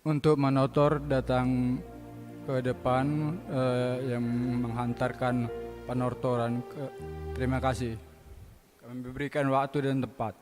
untuk menotor datang ke depan yang menghantarkan penortoran. Terima kasih. Kami berikan waktu dan tempat.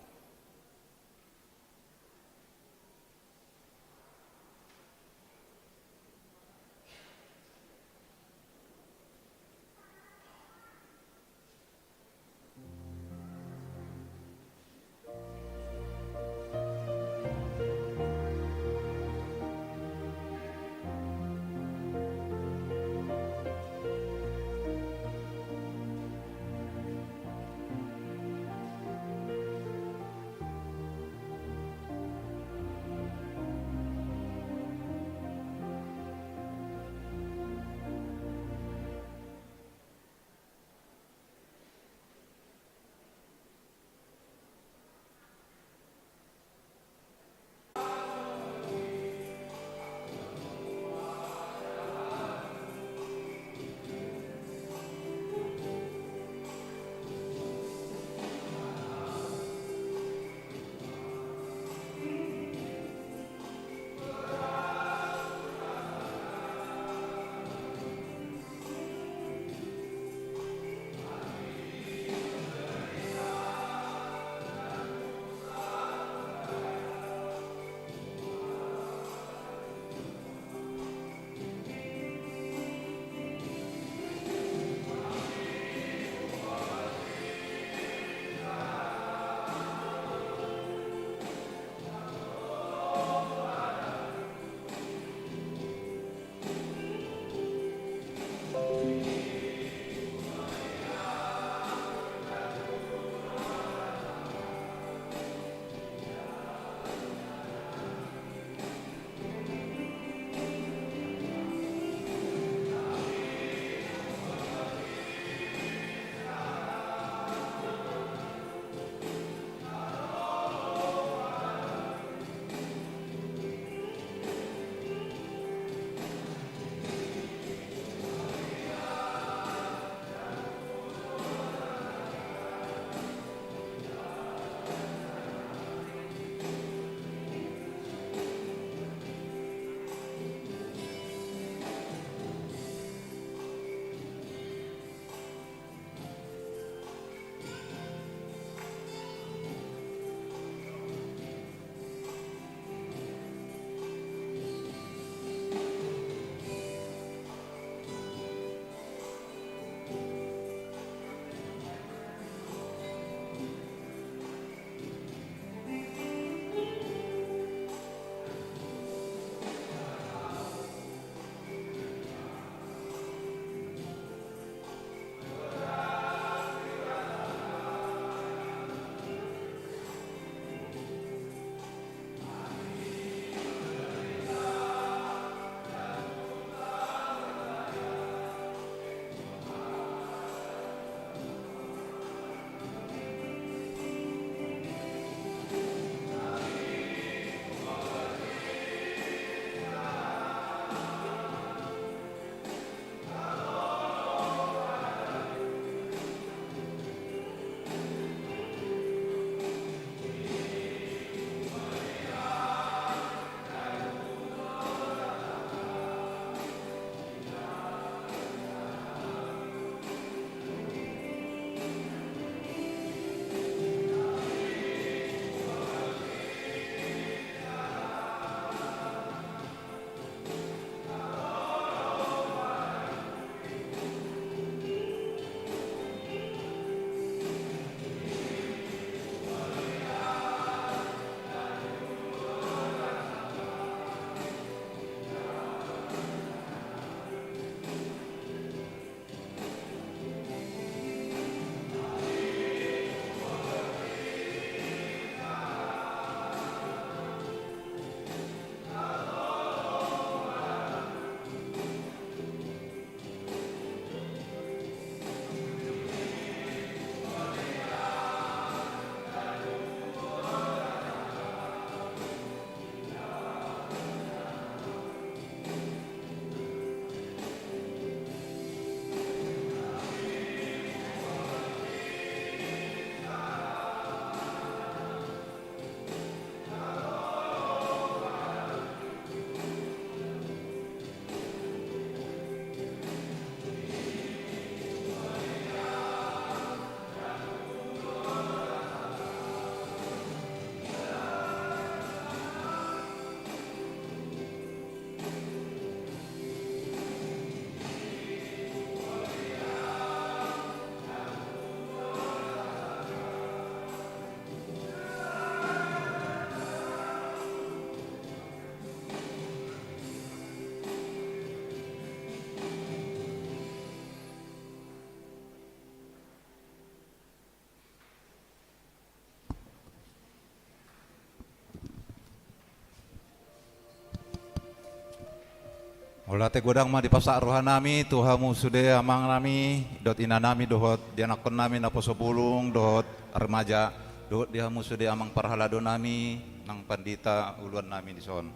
Olah te godang ma di pasak rohanami Tuhamu sude amang nami dot inanami dohot dianakon nami na posobulung dohot remaja dohot dihamu sude amang parhalado nami nang pandita uluan nami di son.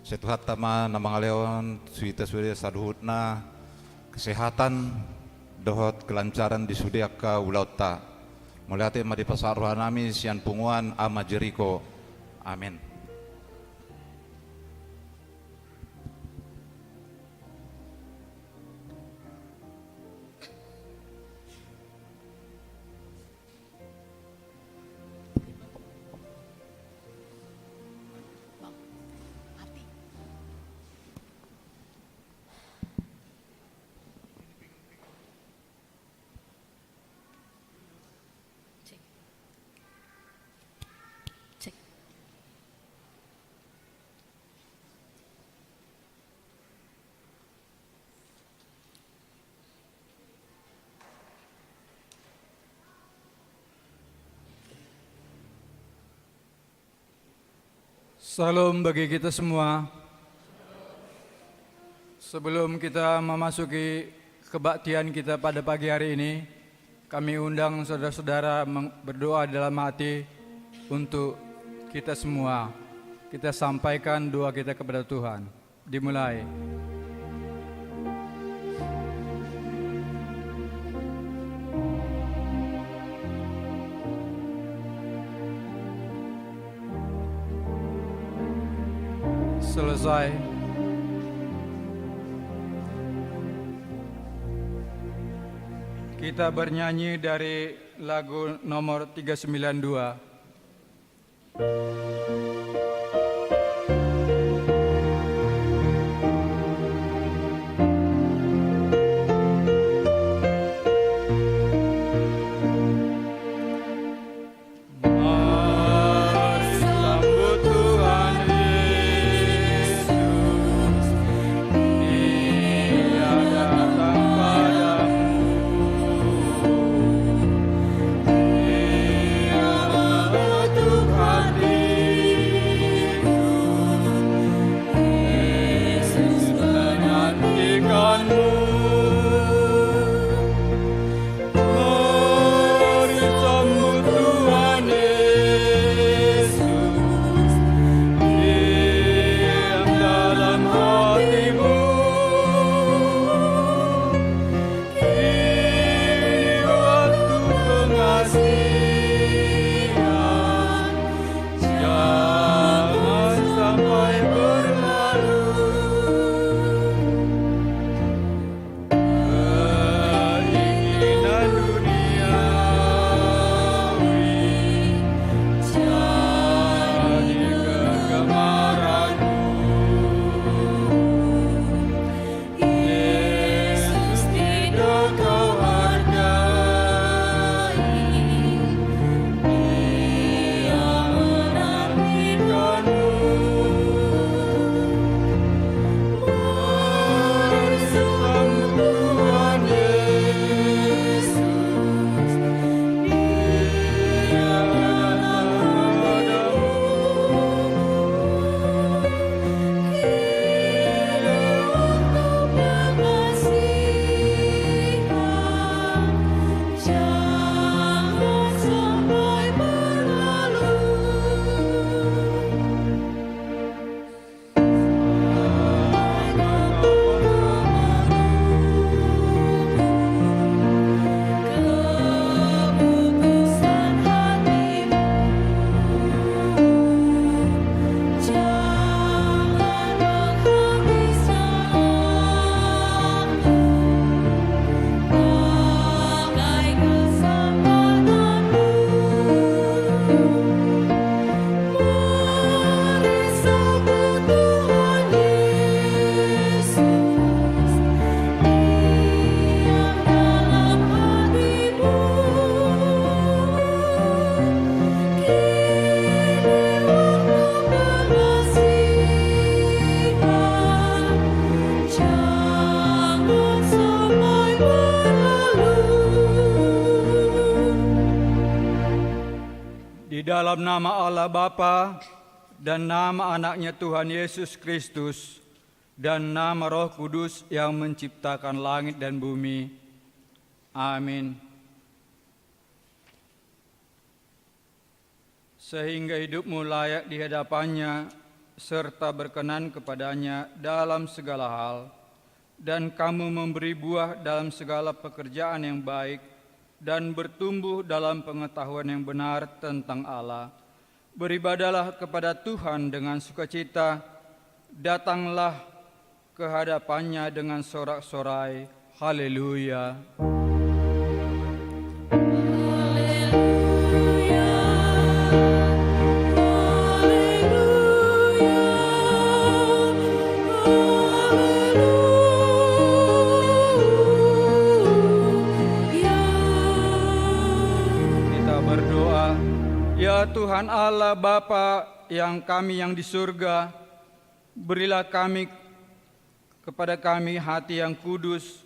Setuhat tama na mga leon suite sude saduhutna kesehatan dohot kelancaran di sude akka ulauta. Mulate ma di pasak rohanami sian punguan ama Jeriko. Amin. Salam bagi kita semua. Sebelum kita memasuki kebaktian kita pada pagi hari ini, kami undang saudara-saudara berdoa dalam hati untuk kita semua. Kita sampaikan doa kita kepada Tuhan. Dimulai. Selesai. Kita bernyanyi dari lagu nomor 392. dalam nama Allah Bapa dan nama anaknya Tuhan Yesus Kristus, dan nama Roh Kudus yang menciptakan langit dan bumi. Amin. Sehingga hidupmu layak di hadapannya, serta berkenan kepadanya dalam segala hal, dan kamu memberi buah dalam segala pekerjaan yang baik, dan bertumbuh dalam pengetahuan yang benar tentang Allah. Beribadalah kepada Tuhan dengan sukacita, datanglah ke hadapannya dengan sorak-sorai. Haleluya. Kita berdoa. Ya Tuhan Allah Bapa yang kami yang di surga, berilah kepada kami hati yang kudus,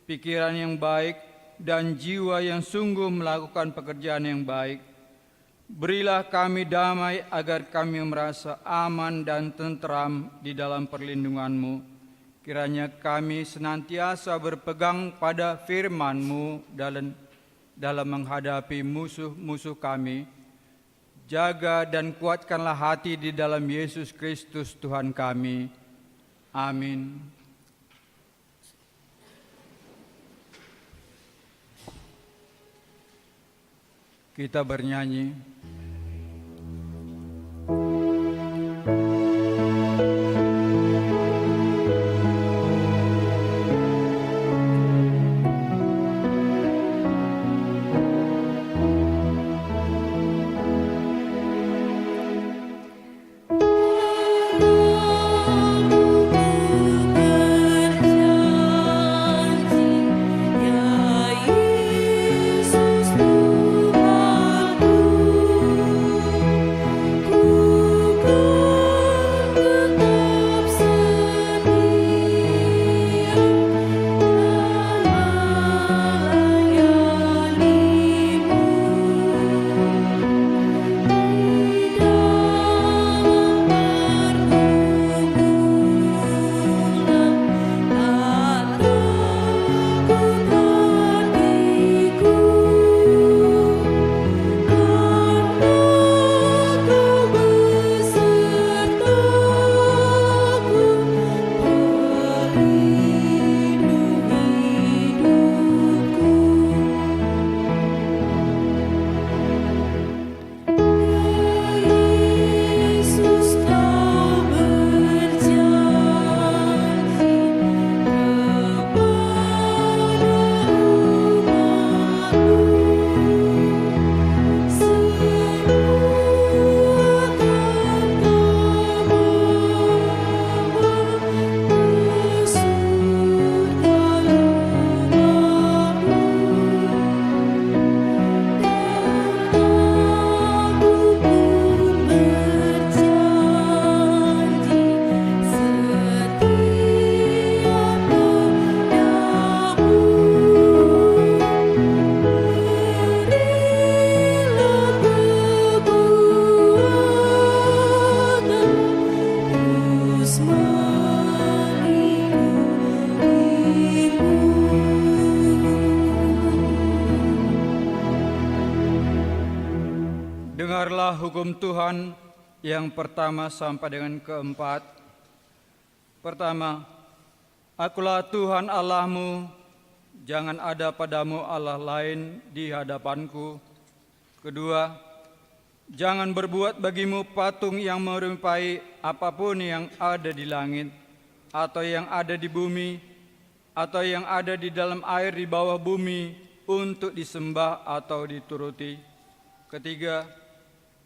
pikiran yang baik, dan jiwa yang sungguh melakukan pekerjaan yang baik. Berilah kami damai agar kami merasa aman dan tentram di dalam perlindungan-Mu. Kiranya kami senantiasa berpegang pada firman-Mu dalam menghadapi musuh-musuh kami. Jaga dan kuatkanlah hati di dalam Yesus Kristus Tuhan kami. Amin. Kita bernyanyi. Dengarlah hukum Tuhan yang pertama sampai dengan keempat. Pertama, Akulah Tuhan Allahmu, jangan ada padamu Allah lain di hadapanku. Kedua, jangan berbuat bagimu patung yang menyerupai apapun yang ada di langit, atau yang ada di bumi, atau yang ada di dalam air di bawah bumi, untuk disembah atau dituruti. Ketiga,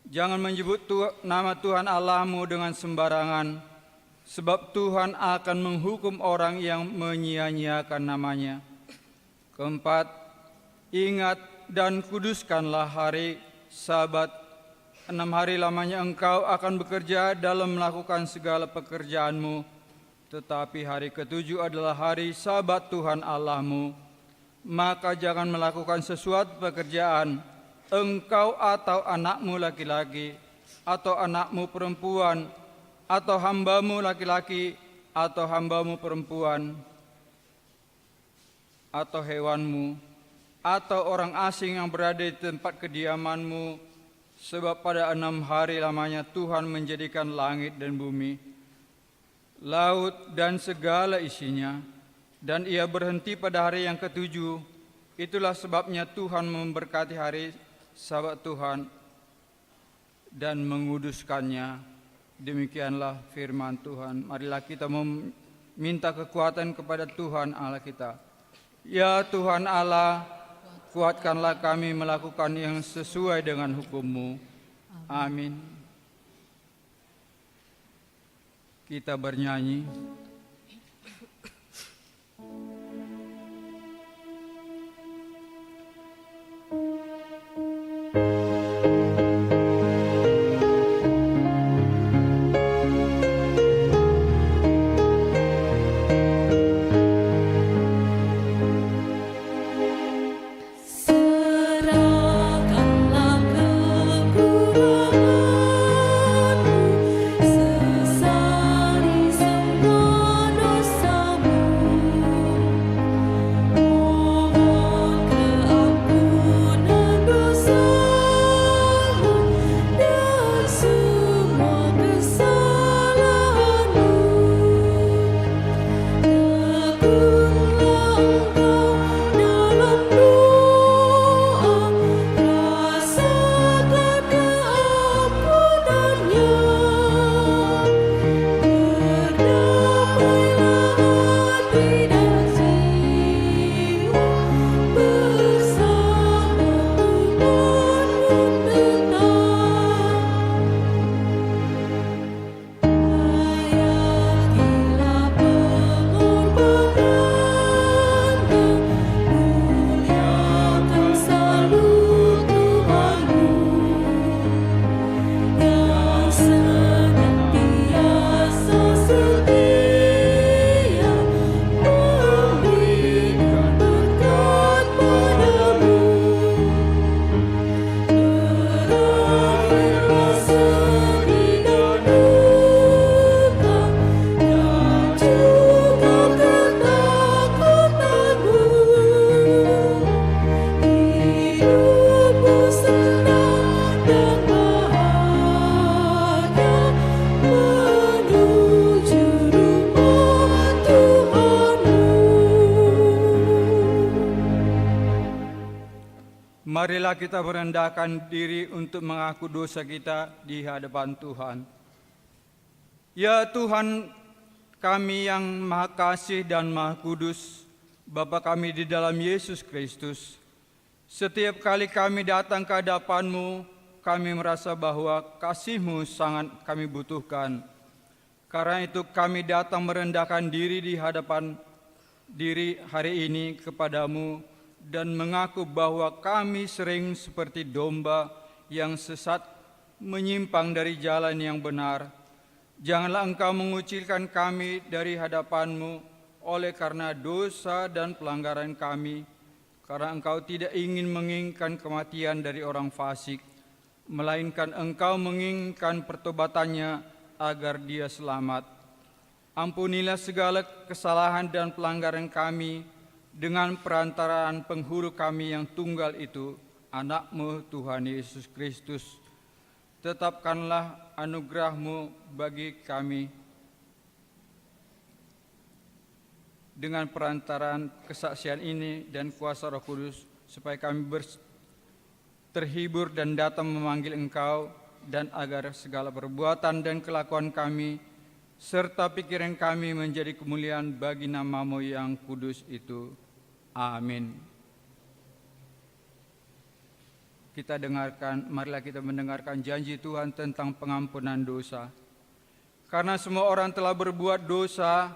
jangan menyebut nama Tuhan Allahmu dengan sembarangan, sebab Tuhan akan menghukum orang yang menyia-nyiakan namanya. Keempat, ingat dan kuduskanlah hari Sabat. 6 hari lamanya engkau akan bekerja dalam melakukan segala pekerjaanmu, tetapi hari ke-7 adalah hari Sabat Tuhan Allahmu. Maka jangan melakukan sesuatu pekerjaan, engkau atau anakmu laki-laki, atau anakmu perempuan, atau hambamu laki-laki, atau hambamu perempuan, atau hewanmu, atau orang asing yang berada di tempat kediamanmu, sebab pada 6 hari lamanya Tuhan menjadikan langit dan bumi, laut dan segala isinya, dan ia berhenti pada hari yang ketujuh. Itulah sebabnya Tuhan memberkati hari Sabat Tuhan dan menguduskannya. Demikianlah firman Tuhan. Marilah kita meminta kekuatan kepada Tuhan Allah kita. Ya Tuhan Allah, kuatkanlah kami melakukan yang sesuai dengan hukum-Mu. Amin. Kita bernyanyi. Marilah kita merendahkan diri untuk mengaku dosa kita di hadapan Tuhan. Ya Tuhan kami yang Maha Kasih dan Maha Kudus, Bapa kami di dalam Yesus Kristus, setiap kali kami datang ke hadapan-Mu, kami merasa bahwa kasih-Mu sangat kami butuhkan. Karena itu kami datang merendahkan diri di hadapan diri hari ini kepadamu dan mengaku bahwa kami sering seperti domba yang sesat menyimpang dari jalan yang benar. Janganlah Engkau mengucilkan kami dari hadapan-Mu oleh karena dosa dan pelanggaran kami, karena Engkau tidak ingin menginginkan kematian dari orang fasik, melainkan Engkau menginginkan pertobatannya agar dia selamat. Ampunilah segala kesalahan dan pelanggaran kami dengan perantaraan penghulu kami yang tunggal itu, Anak-Mu Tuhan Yesus Kristus. Tetapkanlah anugerah-Mu bagi kami dengan perantaraan kesaksian ini dan kuasa Roh Kudus, supaya kami terhibur dan datang memanggil Engkau, dan agar segala perbuatan dan kelakuan kami serta pikiran kami menjadi kemuliaan bagi nama-Mu yang kudus itu. Amin. Marilah kita mendengarkan janji Tuhan tentang pengampunan dosa. Karena semua orang telah berbuat dosa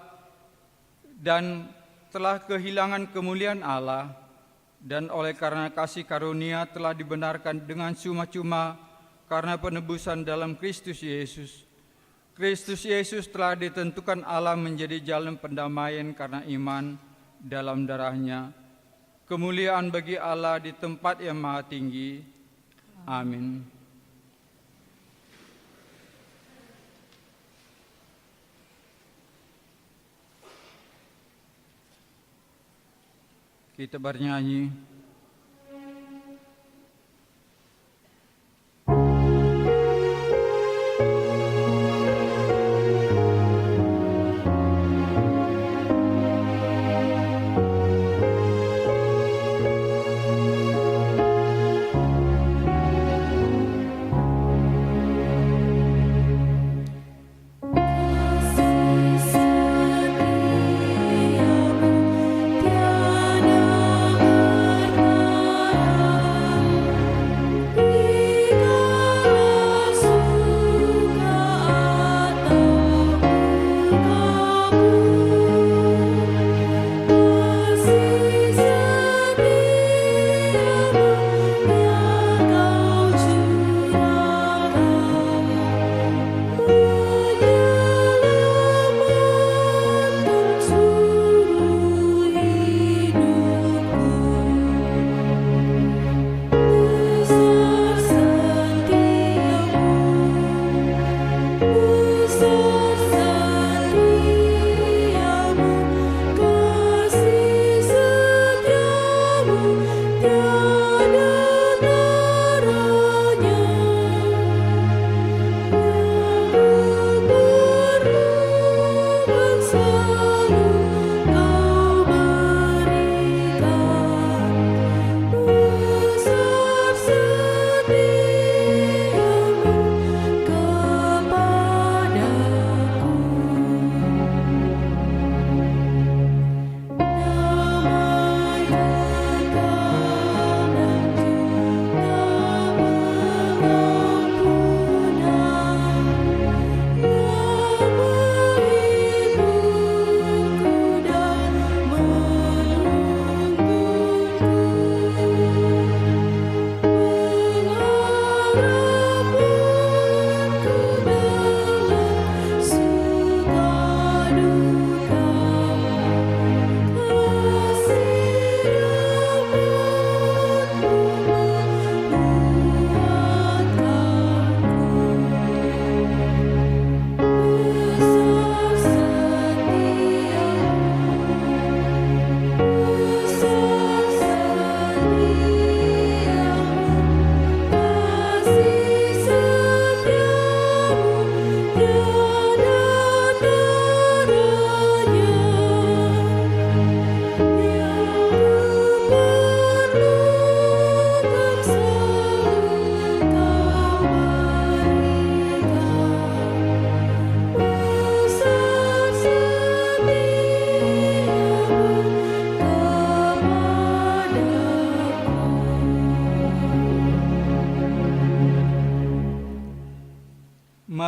dan telah kehilangan kemuliaan Allah, dan oleh karena kasih karunia telah dibenarkan dengan cuma-cuma karena penebusan dalam Kristus Yesus. Kristus Yesus telah ditentukan Allah menjadi jalan pendamaian karena iman dalam darah-Nya. Kemuliaan bagi Allah di tempat yang maha tinggi. Amin. Kita bernyanyi.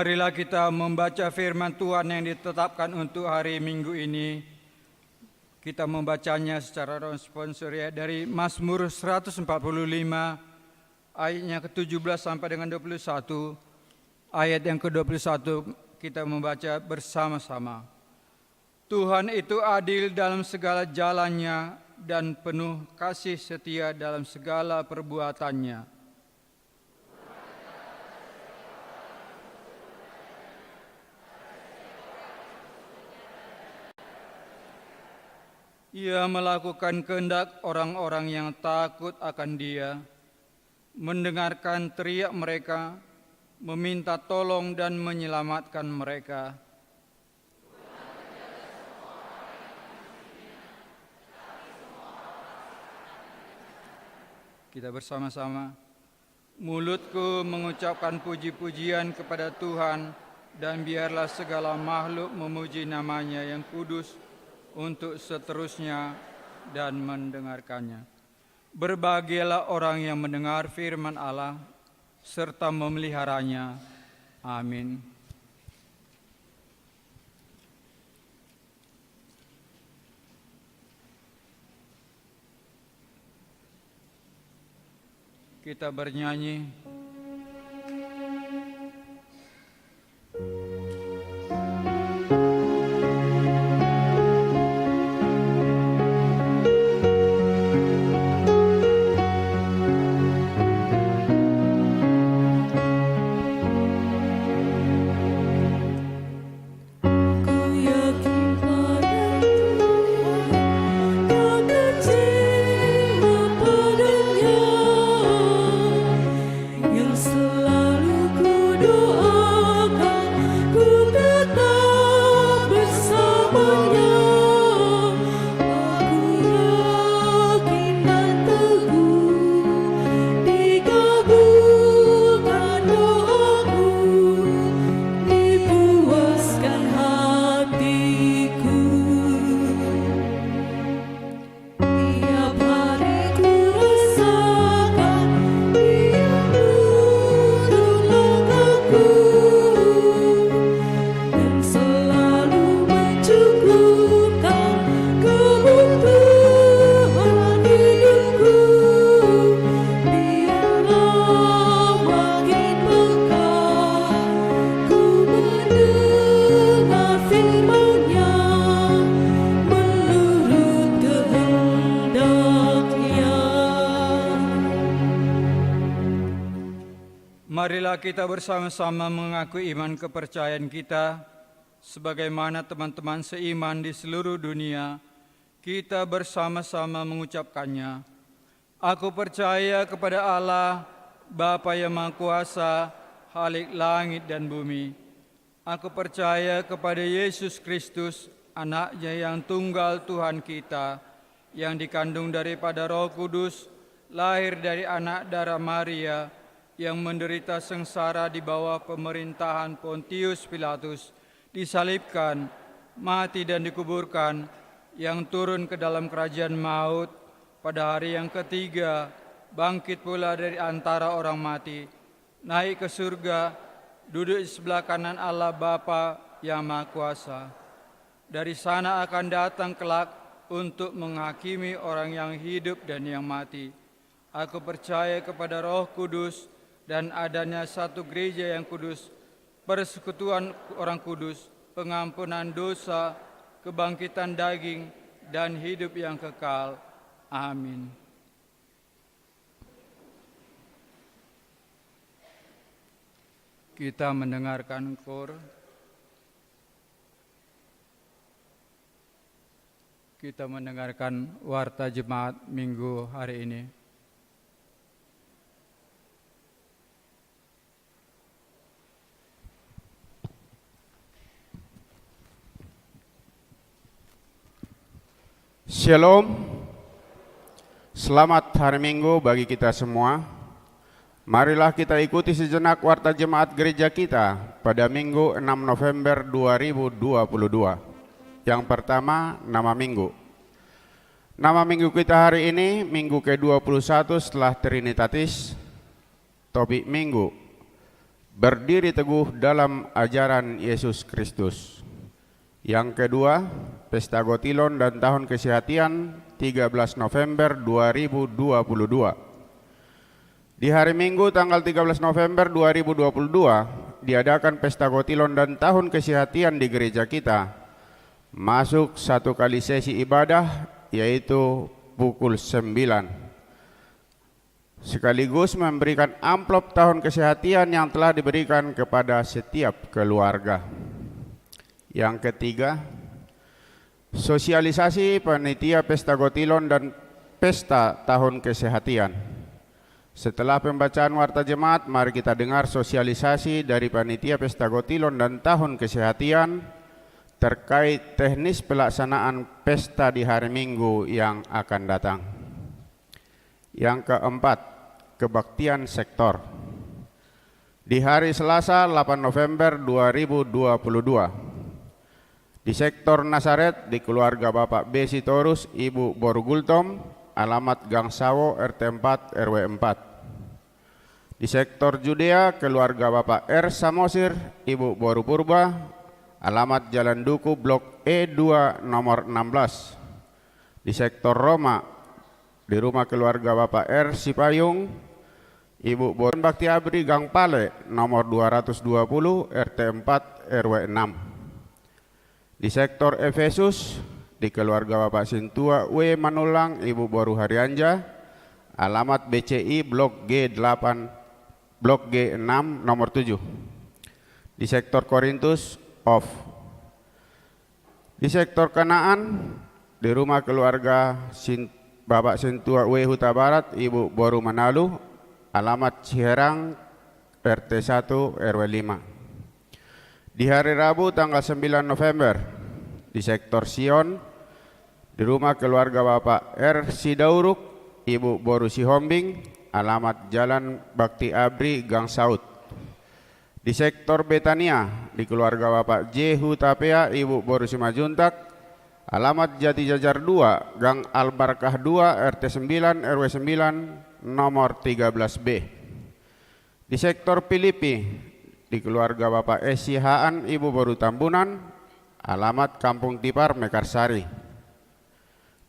Marilah kita membaca firman Tuhan yang ditetapkan untuk hari Minggu ini. Kita membacanya secara responsorial dari Mazmur 145 ayatnya ke-17 sampai dengan 21. Ayat yang ke-21 kita membaca bersama-sama. Tuhan itu adil dalam segala jalannya dan penuh kasih setia dalam segala perbuatannya. Ia melakukan kehendak orang-orang yang takut akan Dia, mendengarkan teriak mereka, meminta tolong dan menyelamatkan mereka. Kita bersama-sama. Mulutku mengucapkan puji-pujian kepada Tuhan, dan biarlah segala makhluk memuji namanya yang kudus untuk seterusnya dan mendengarkannya. Berbahagialah orang yang mendengar firman Allah serta memeliharanya. Amin. Kita bernyanyi. Ku yakin pada Tuhan, kau kecil Marilah kita bersama-sama mengaku iman kepercayaan kita, sebagaimana teman-teman seiman di seluruh dunia, kita bersama-sama mengucapkannya. Aku percaya kepada Allah, Bapa yang Maha Kuasa, Khalik langit dan bumi. Aku percaya kepada Yesus Kristus, Anak-Nya yang tunggal Tuhan kita, yang dikandung daripada Roh Kudus, lahir dari anak darah Maria, yang menderita sengsara di bawah pemerintahan Pontius Pilatus, disalibkan, mati dan dikuburkan, yang turun ke dalam kerajaan maut, pada hari yang ketiga, bangkit pula dari antara orang mati, naik ke surga, duduk di sebelah kanan Allah Bapa yang Maha Kuasa. Dari sana akan datang kelak untuk menghakimi orang yang hidup dan yang mati. Aku percaya kepada Roh Kudus dan adanya satu gereja yang kudus, persekutuan orang kudus, pengampunan dosa, kebangkitan daging, dan hidup yang kekal. Amin. Kita mendengarkan KOR. Kita mendengarkan warta jemaat minggu hari ini. Shalom. Selamat hari Minggu bagi kita semua. Marilah kita ikuti sejenak warta jemaat gereja kita pada Minggu 6 November 2022. Yang pertama, nama minggu. Nama minggu kita hari ini, minggu ke-21 setelah Trinitatis. Topik minggu, berdiri teguh dalam ajaran Yesus Kristus. Yang kedua, Pesta Gotilon dan Tahun Kesehatan 13 November 2022. Di hari Minggu tanggal 13 November 2022 diadakan Pesta Gotilon dan Tahun Kesehatan di gereja kita. Masuk satu kali sesi ibadah, yaitu pukul 9. Sekaligus memberikan amplop Tahun Kesehatan yang telah diberikan kepada setiap keluarga. Yang ketiga, sosialisasi panitia Pesta Gotilon dan Pesta Tahun Kesehatan. Setelah pembacaan warta jemaat, mari kita dengar sosialisasi dari panitia Pesta Gotilon dan Tahun Kesehatan terkait teknis pelaksanaan pesta di hari Minggu yang akan datang. Yang keempat, kebaktian sektor. Di hari Selasa 8 November 2022, di sektor Nasaret, di keluarga Bapak B. Sitorus, Ibu Borugultom, alamat Gang Sawo, RT 4, RW 4. Di sektor Judea, keluarga Bapak R. Samosir, Ibu Boru Purba, alamat Jalan Duku, Blok E2, nomor 16. Di sektor Roma, di rumah keluarga Bapak R. Sipayung, Ibu Boru Bakti Abri, Gang Pale, nomor 220, RT 4, RW 6. Di sektor Efesus, di keluarga Bapak Sintua W. Manulang, Ibu Boru Harianja, alamat BCI Blok G8, Blok G6 nomor 7. Di sektor Korintus, off. Di sektor Kanaan, di rumah keluarga Bapak Sintua W. Huta Barat, Ibu Boru Manalu, alamat Ciherang, RT 1, RW 5. Di hari Rabu tanggal 9 November, di sektor Sion, di rumah keluarga Bapak R. Sidauruk, Ibu Boru Sihombing, alamat Jalan Bakti Abri, Gang Saud. Di sektor Betania, di keluarga Bapak J. Hutapea, Ibu Boru Simajuntak, alamat Jati Jajar 2, Gang Albarkah 2, RT 9, RW 9, nomor 13B. Di sektor Filipi, di keluarga Bapak Esi Haan, Ibu Boru Tambunan, alamat Kampung Tipar, Mekarsari.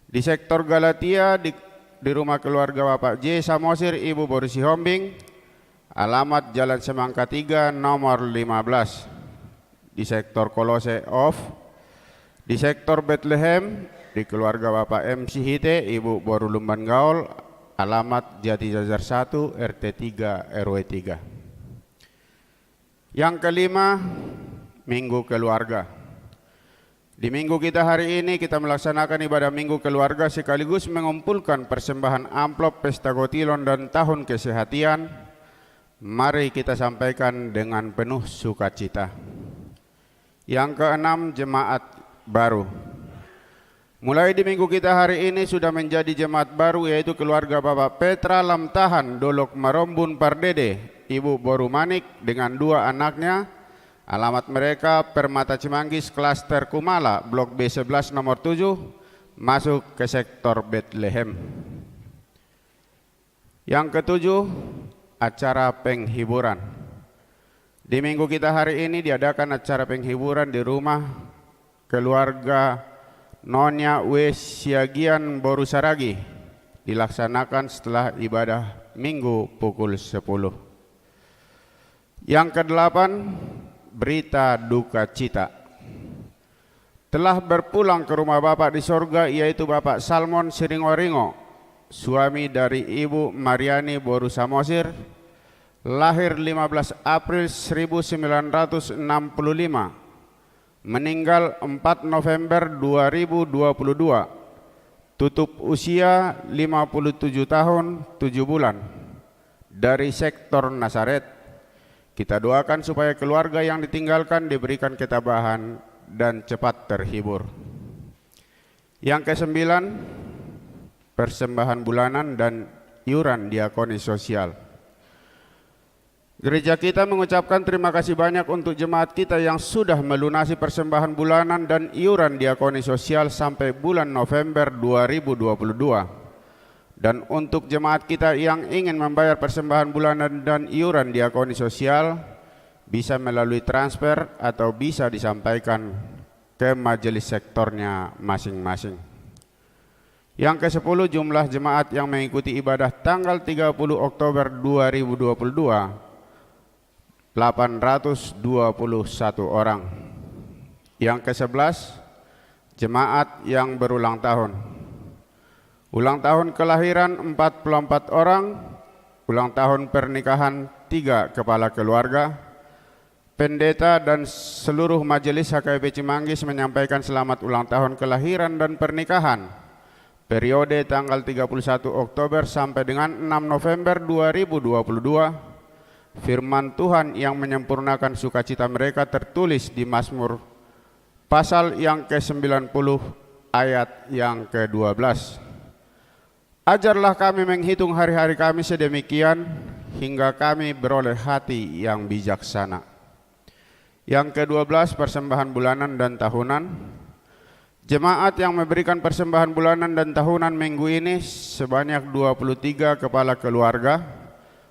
Di sektor Galatia, di rumah keluarga Bapak J. Samosir, Ibu Boru Sihombing, alamat Jalan Semangka 3, nomor 15. Di sektor Kolose off. Di sektor Bethlehem, di keluarga Bapak M. Sihite, Ibu Boru Lumban Gaul, alamat Jati Jajar 1, RT 3, RW 3. Yang kelima, Minggu Keluarga. Di minggu kita hari ini kita melaksanakan ibadah Minggu Keluarga sekaligus mengumpulkan persembahan amplop Pesta Gotilon dan Tahun Kesehatian. Mari kita sampaikan dengan penuh sukacita. Yang keenam, Jemaat Baru. Mulai di minggu kita hari ini sudah menjadi jemaat baru, yaitu keluarga Bapak Petra Lamtahan Dolok Marombun Pardede, Ibu Boru Manik dengan 2 anaknya. Alamat mereka Permata Cimanggis, Klaster Kumala, Blok B11 nomor 7, masuk ke sektor Bethlehem. Yang ketujuh, acara penghiburan. Di minggu kita hari ini diadakan acara penghiburan di rumah keluarga Nonya Wesiagian Boru Saragi, dilaksanakan setelah ibadah minggu pukul 10. Yang kedelapan, berita duka cita. Telah berpulang ke rumah Bapak di sorga, yaitu Bapak Salmon Siringoringo, suami dari Ibu Mariani Boru Samosir, lahir 15 April 1965, meninggal 4 November 2022, tutup usia 57 tahun 7 bulan, dari sektor Nasaret. Kita doakan supaya keluarga yang ditinggalkan diberikan ketabahan dan cepat terhibur. Yang kesembilan, persembahan bulanan dan iuran diakoni sosial. Gereja kita mengucapkan terima kasih banyak untuk jemaat kita yang sudah melunasi persembahan bulanan dan iuran diakoni sosial sampai bulan November 2022. Dan untuk jemaat kita yang ingin membayar persembahan bulanan dan iuran diakoni sosial, bisa melalui transfer atau bisa disampaikan ke majelis sektornya masing-masing. Yang ke-10, jumlah jemaat yang mengikuti ibadah tanggal 30 Oktober 2022, 821 orang. Yang ke-11, jemaat yang berulang tahun. Ulang tahun kelahiran 44 orang, ulang tahun pernikahan 3 kepala keluarga. Pendeta dan seluruh majelis HKBP Cimanggis menyampaikan selamat ulang tahun kelahiran dan pernikahan periode tanggal 31 Oktober sampai dengan 6 November 2022. Firman Tuhan yang menyempurnakan sukacita mereka tertulis di Mazmur pasal yang ke-90 ayat yang ke-12. Ajarlah kami menghitung hari-hari kami sedemikian hingga kami beroleh hati yang bijaksana. Yang ke-12, persembahan bulanan dan tahunan. Jemaat yang memberikan persembahan bulanan dan tahunan minggu ini sebanyak 23 kepala keluarga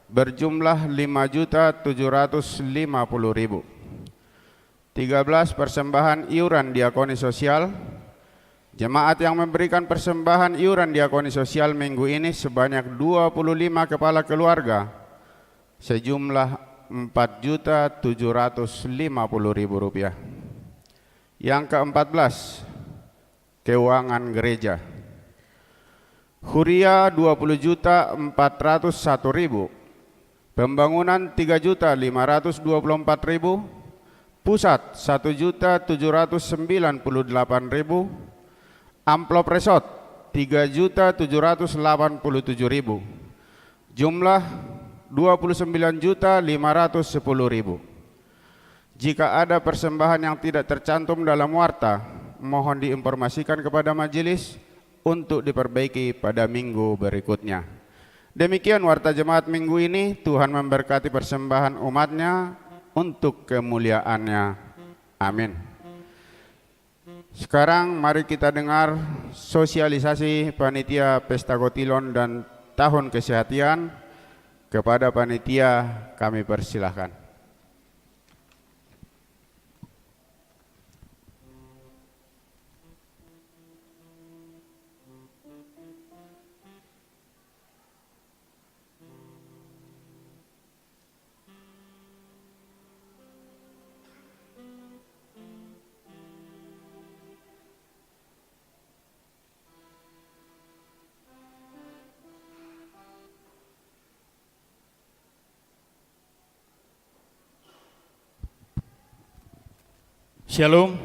berjumlah 5.750.000. 13, persembahan iuran diakoni sosial. Jemaat yang memberikan persembahan iuran diakoni sosial minggu ini sebanyak 25 kepala keluarga sejumlah Rp4.750.000. Yang ke-14, keuangan gereja. Huria 20.401.000, pembangunan 3.524.000, pusat 1.798.000, amplop resort 3.787.000, jumlah 29.510.000. Jika ada persembahan yang tidak tercantum dalam warta, mohon diinformasikan kepada majelis untuk diperbaiki pada minggu berikutnya. Demikian warta jemaat minggu ini. Tuhan memberkati persembahan umatnya untuk kemuliaannya. Amin. Sekarang mari kita dengar sosialisasi panitia Pesta Gotilon dan Tahun Kesehatian. Kepada panitia kami persilahkan. Shalom.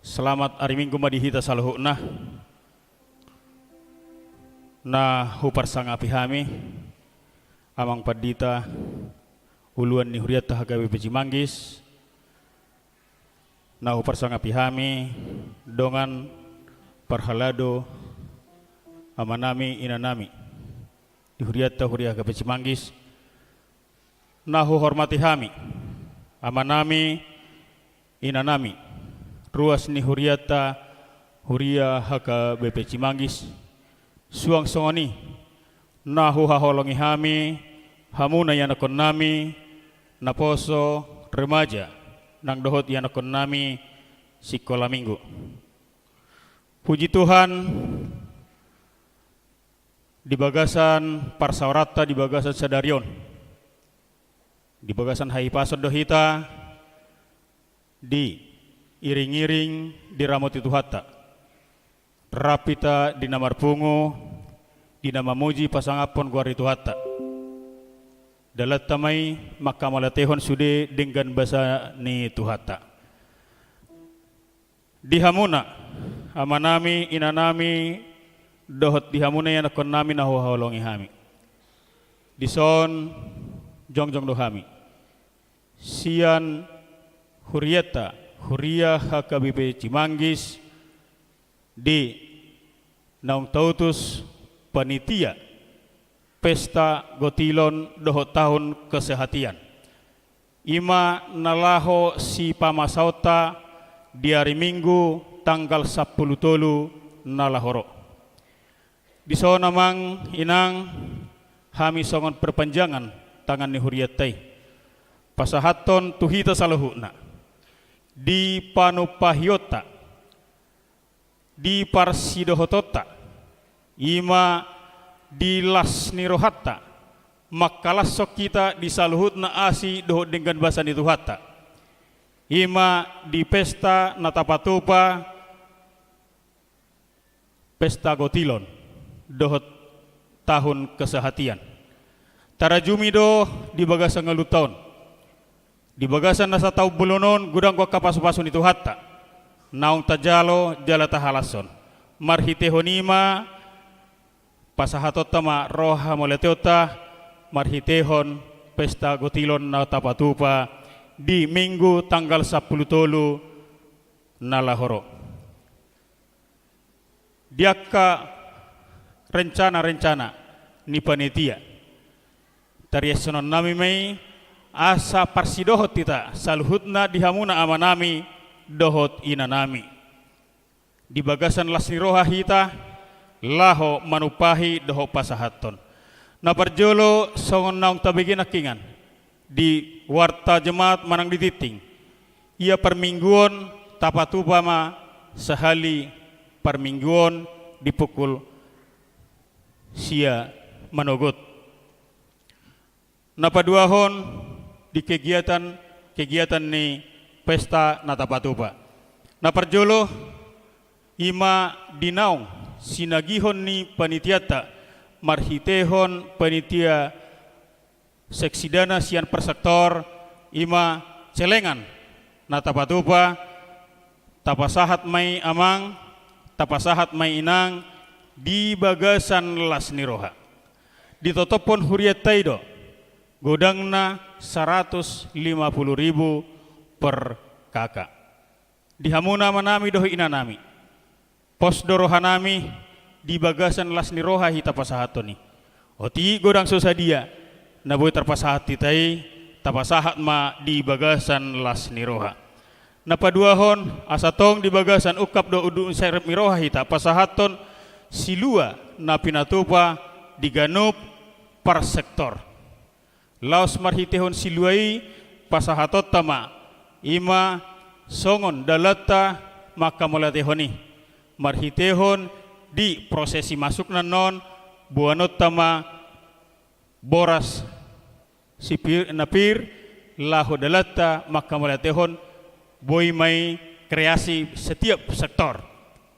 Selamat hari Minggu madihita saluhuna. Na hupar sangapi hami amang padita uluan ni huriat tahagawi Beci Manggis. Na hupar sangapi hami dongan parhalado amanami inanami di huriat tahuriah Beci Manggis. Na hormati hami amanami inanami ruas ni huriata huria haka BP Cimanggis suang songoni nahu haholongi hami hamuna yanakon nami naposo remaja nang dohot yanakon nami sikola minggu. Puji Tuhan, di bagasan parsawarata di bagasan sadarion di bagasan haipasod dohita di iring-iring di ramoti Tuhata rapita di namar pungu di nama muji pasangapon guari Tuhata dalat tamay makamalatehon sude dengan bahasa ni Tuhata dihamuna amanami inanami dohot dihamuna yan akon nami nahuhaulongi hami dison jongjong dohami sian huriata huria HKBP Cimanggis di naung tautus panitia pesta gotilon dohot tahun kesehatian ima nalaho si pamasauta di hari Minggu tanggal 10 tolu nalahoro di so namang inang hami songon perpanjangan tangan ni huriatai pasahaton tuhita saluhuna di panupahiota di parsidohotota ima di lasnirohata makalasok kita di saluhutna asi dohot dengan bahasa ni Tuhata ima di pesta natapatupa pesta gotilon dohot tahun kesehatian tarajumido di bagasan ngalutaon di bagasan nasa tau bulonon gudang gua kapasu-pasu ni Tuhata naung tajalo jala tahalason marhitehonima pasahatot tama roha moleteota marhitehon pesta gotilon na tapatupa di Minggu tanggal 10 tolu nalahoro diaka rencana-rencana ni panitia tariasonon nami may asa parsidohot kita saluhutna dihamuna amanami dohot inanami di bagasan lasniroha hita laho manupahi doho pasahaton na parjolo songon naung tabigin akingan di warta jemaat manang dititing ia permingguon tapatupama sehali permingguon dipukul sia manogot napaduahon di kegiatan ni pesta natapatupa na parjolo ima dinaung sinagihon ni panitiata marhitehon panitia seksidana sian persektor ima celengan natapatupa tapasahat may amang tapasahat may inang di bagasan lasniroha ditotopon huriat taido godangna 150.000 per kakak dihamuna manami dohi inanami pos dorohanami di bagasan lasniroha hita pasahatoni oti godang sosadia naboy terpasahat titai tapasahat ma di bagasan lasniroha napaduahon asatong di bagasan ukap do udu serep miroha hita pasahaton silua na pinatupa di ganup par sektor laos marhitehon siluai pasahatot tama ima songon dalata maka molatehoni marhitehon di prosesi masuk non buanot tama boras sipir napir lahu dalata maka molatehon boy may kreasi setiap sektor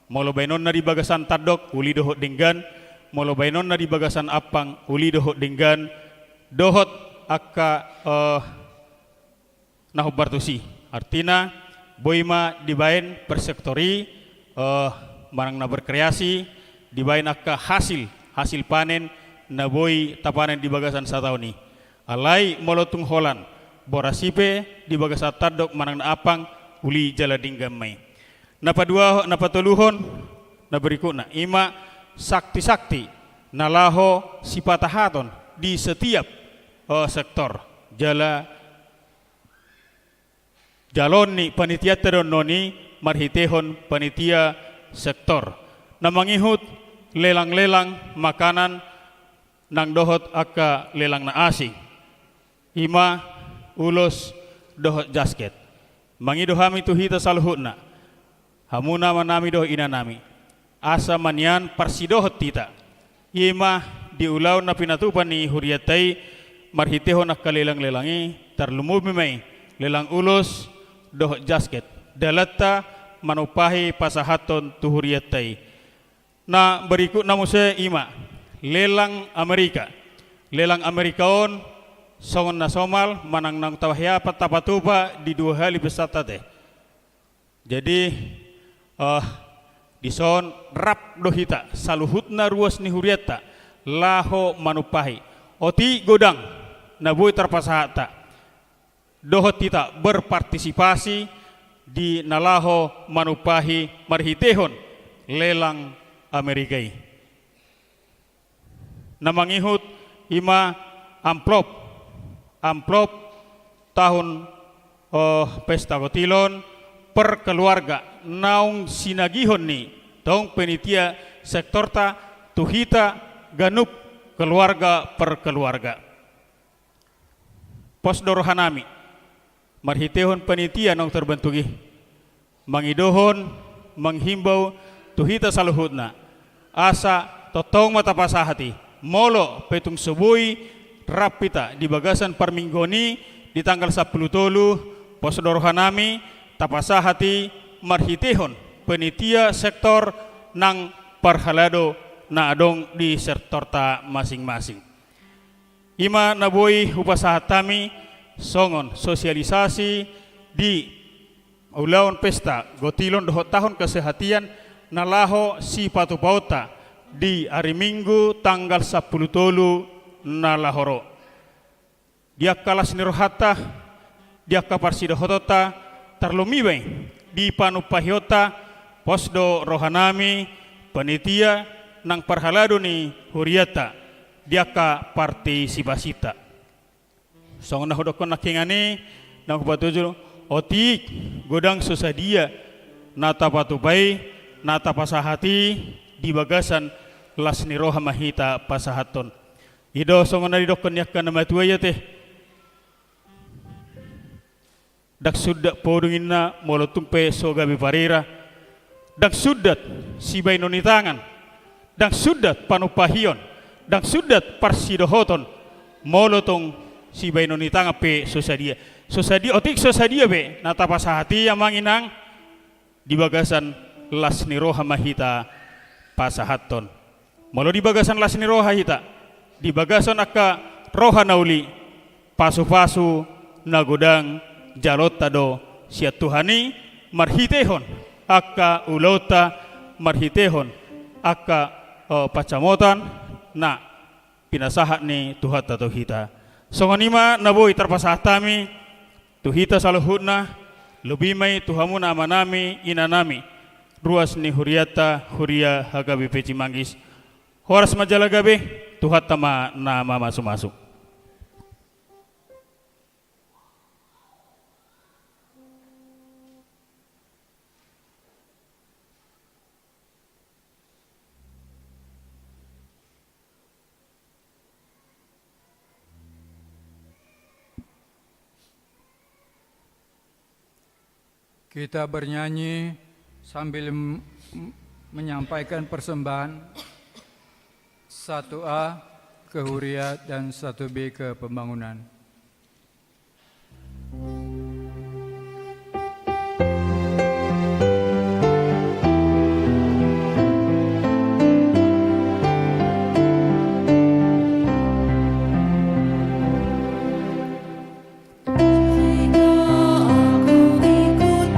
molo bainon na di bagasan tadok uli dohot denggan molo bainon na di bagasan apang uli dohot denggan dohot aka nahubartusi artina boima dibain persektori marang na berkreasi dibain akka hasil panen na boy tapanen di bagasan satau ni alai molotung holan borasipe di bagasa tadok manang na apang uli jala dinggam mai napa toluhon na berikutna ima sakti nalaho sipatahaton di setiap sektor jalon ni panitia terononi marhitehon panitia sektor na mangihut lelang-lelang makanan nang dohot akka lelang na asing ima ulos dohot jasket mangido hami tuhita salhutna hamuna manami doh ina nami asa manian parsidohot tita ima diulaw na pinatupan ni huriatai marhitehon akka lelang-lelangi tarlumubi may lelang ulos dohot jasket dalatta manupahi pasahaton tuhuriatai na berikut namuse ima lelang Amerikaon songon na somal manang nang tawahya patapatupa di 2 hali besata teh jadi di son rap dohita saluhutna ruas ni huriata laho manupahi oti godang na boy terpasahata dohot kita berpartisipasi di nalaho manupahi marhitehon lelang Amerikai namangihut ima amplop tahun pesta gotilon per keluarga naung sinagihon ni tong penitia sektorta tuhita ganup keluarga per keluarga pos dorohanami marhitehon penitia nong terbentugi mangidohon menghimbau tuhita saluhutna asa totong mata pasahati molo petung subui rapita di bagasan parminggoni di tanggal 10 tolu pos dorohanami tapasahati marhitehon penitia sektor nang parhalado na adong di sektorta masing-masing ima naboy upasahatami songon sosialisasi di ulawan pesta gotilon dohot tahun kesehatian nalaho si patupauta di hari Minggu tanggal 10 tolu nalahoro dia kalas nirohata dia kaparsido hotota tarlumiwe di panupahiota posdo rohanami panitia nang parhalado ni huriata dia ka partisipasita song na hodokon nakingani nang kupatuju otik godang susadia nata patupai nata pasahati di bagasan lasni roha mahita pasahaton ido songona didokon yakkan nama tuaya teh dak sudat podungina molotumpe sogabi parira dak sudat sibai noni tangan dak sudat panupahion dak sudat parsidohoton molotong sibai noni tangan pe sosadia otik sosadia be nata pasahati amanginang di bagasan lasni roha mahita pasahaton molo di bagasan lasni roha hita di bagasan akka roha nauli pasu-pasu nagodang jalota do sia tuhani marhitehon akka ulota marhitehon akka pacamotan na pinasahat ni tuhata tuhita songonima naboy terpasahatami tuhita saluhutna lubimay tuhamuna amanami inanami ruas ni huriata huria hagabi peci manggis horas majala gabe tuhat tama nama masuk kita bernyanyi sambil menyampaikan persembahan 1A ke Huriat dan 1B ke pembangunan. Jika aku ikut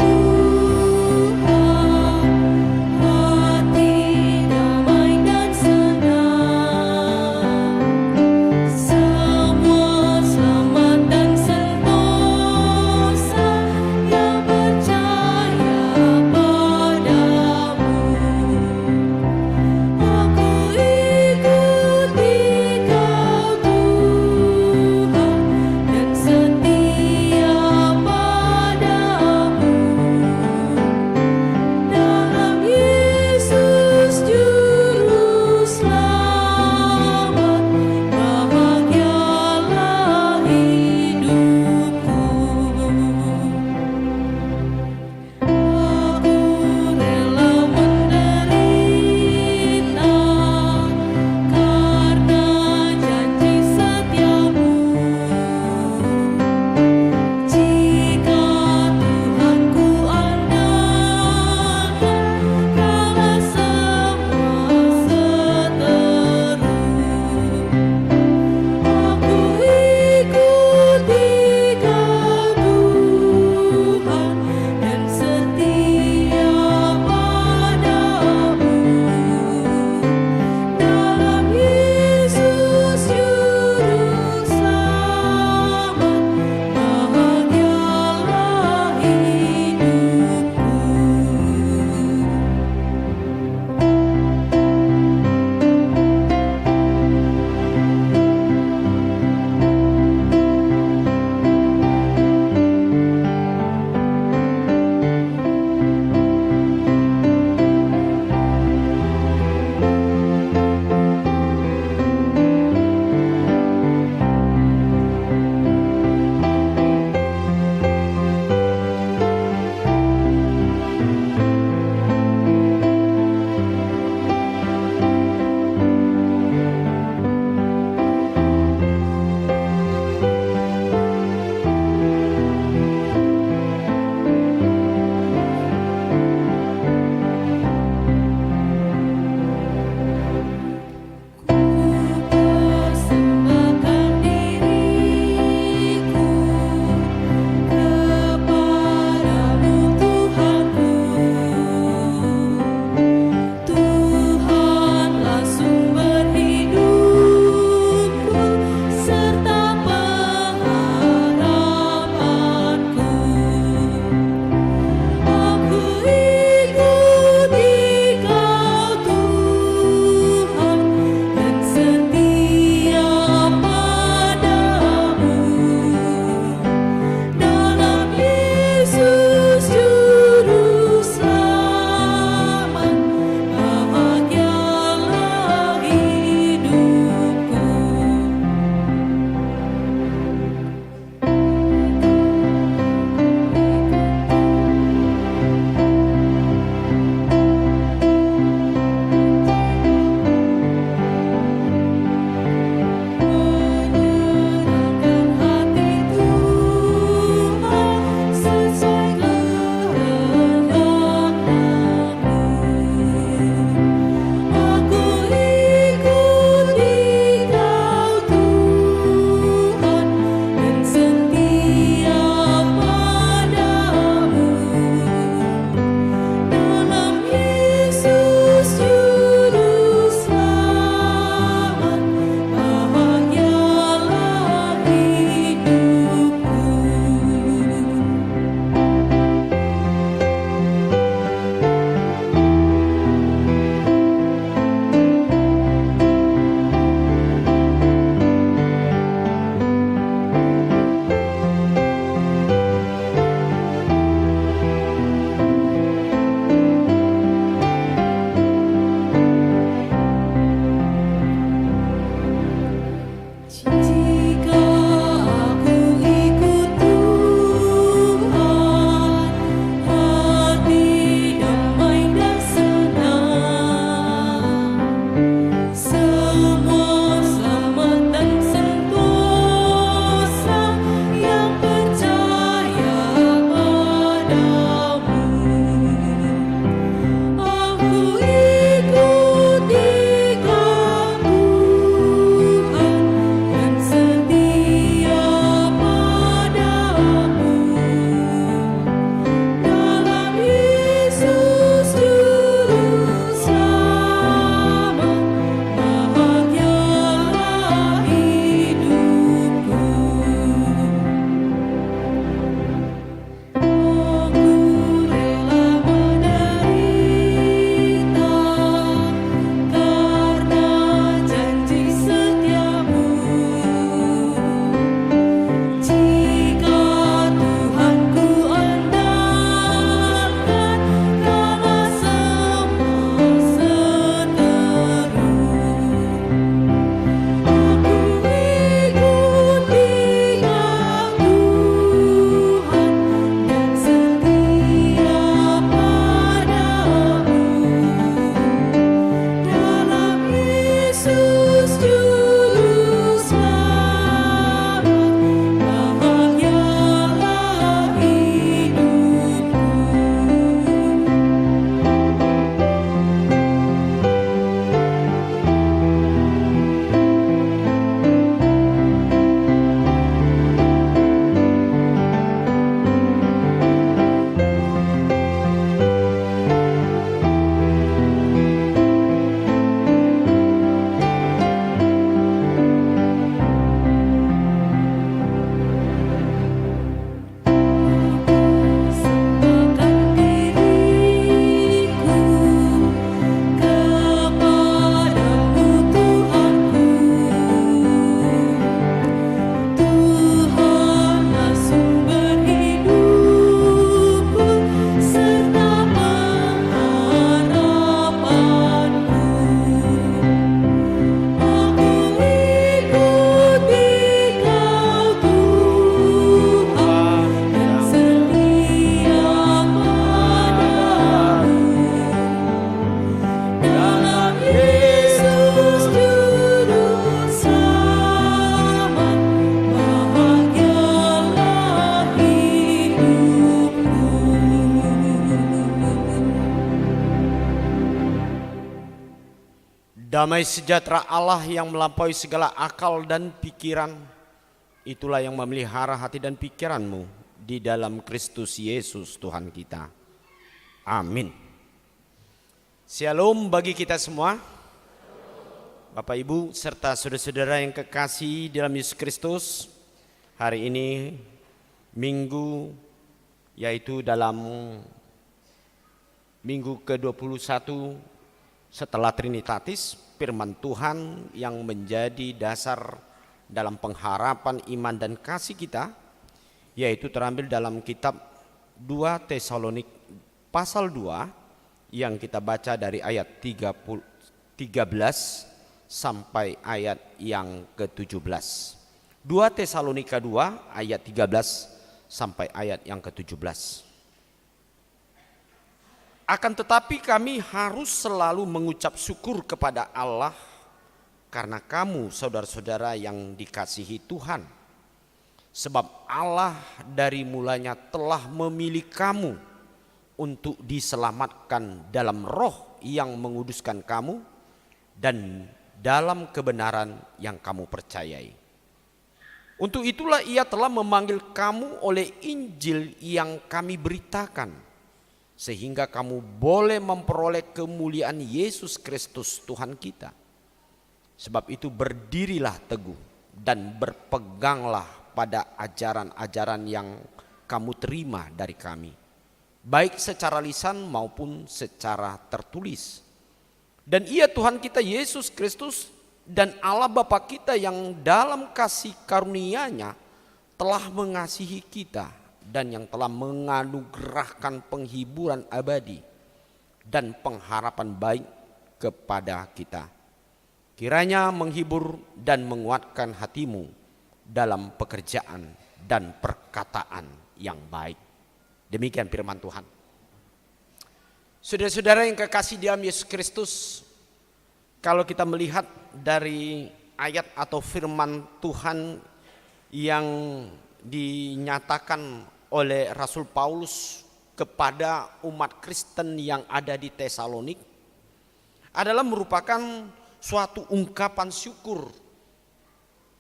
Damai sejahtera Allah yang melampaui segala akal dan pikiran, itulah yang memelihara hati dan pikiranmu di dalam Kristus Yesus Tuhan kita. Amin. Shalom bagi kita semua. Bapak Ibu serta saudara-saudara yang kekasih dalam Yesus Kristus. Hari ini Minggu, yaitu dalam Minggu ke-21 setelah Trinitatis, firman Tuhan yang menjadi dasar dalam pengharapan iman dan kasih kita, yaitu terambil dalam kitab 2 Tesalonik pasal 2 yang kita baca dari ayat 13 sampai ayat yang ke-17. 2 Tesalonika 2 ayat 13 sampai ayat yang ke-17. Akan tetapi kami harus selalu mengucap syukur kepada Allah karena kamu saudara-saudara yang dikasihi Tuhan. Sebab Allah dari mulanya telah memilih kamu untuk diselamatkan dalam roh yang menguduskan kamu dan dalam kebenaran yang kamu percayai. Untuk itulah Ia telah memanggil kamu oleh Injil yang kami beritakan, sehingga kamu boleh memperoleh kemuliaan Yesus Kristus Tuhan kita. Sebab itu berdirilah teguh dan berpeganglah pada ajaran-ajaran yang kamu terima dari kami, baik secara lisan maupun secara tertulis. Dan Ia Tuhan kita Yesus Kristus dan Allah Bapa kita yang dalam kasih karunia-Nya telah mengasihi kita dan yang telah menganugerahkan penghiburan abadi dan pengharapan baik kepada kita. Kiranya menghibur dan menguatkan hatimu dalam pekerjaan dan perkataan yang baik. Demikian firman Tuhan. Saudara-saudara yang kekasih di dalam Yesus Kristus, kalau kita melihat dari ayat atau firman Tuhan yang dinyatakan oleh Rasul Paulus kepada umat Kristen yang ada di Tesalonik, adalah merupakan suatu ungkapan syukur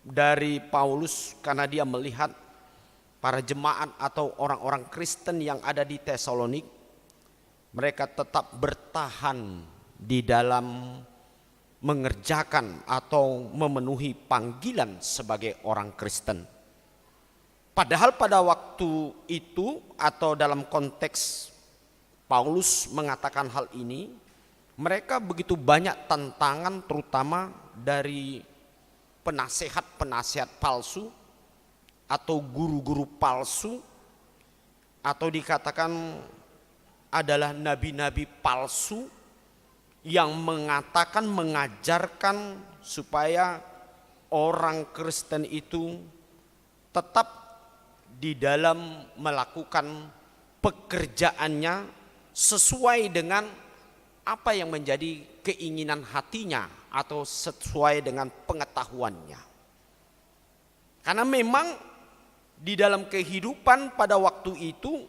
dari Paulus karena dia melihat para jemaat atau orang-orang Kristen yang ada di Tesalonik, mereka tetap bertahan di dalam mengerjakan atau memenuhi panggilan sebagai orang Kristen. Padahal pada waktu itu atau dalam konteks Paulus mengatakan hal ini, mereka begitu banyak tantangan terutama dari penasehat-penasehat palsu atau guru-guru palsu, atau dikatakan adalah nabi-nabi palsu yang mengatakan, mengajarkan supaya orang Kristen itu tetap di dalam melakukan pekerjaannya sesuai dengan apa yang menjadi keinginan hatinya atau sesuai dengan pengetahuannya. Karena memang di dalam kehidupan pada waktu itu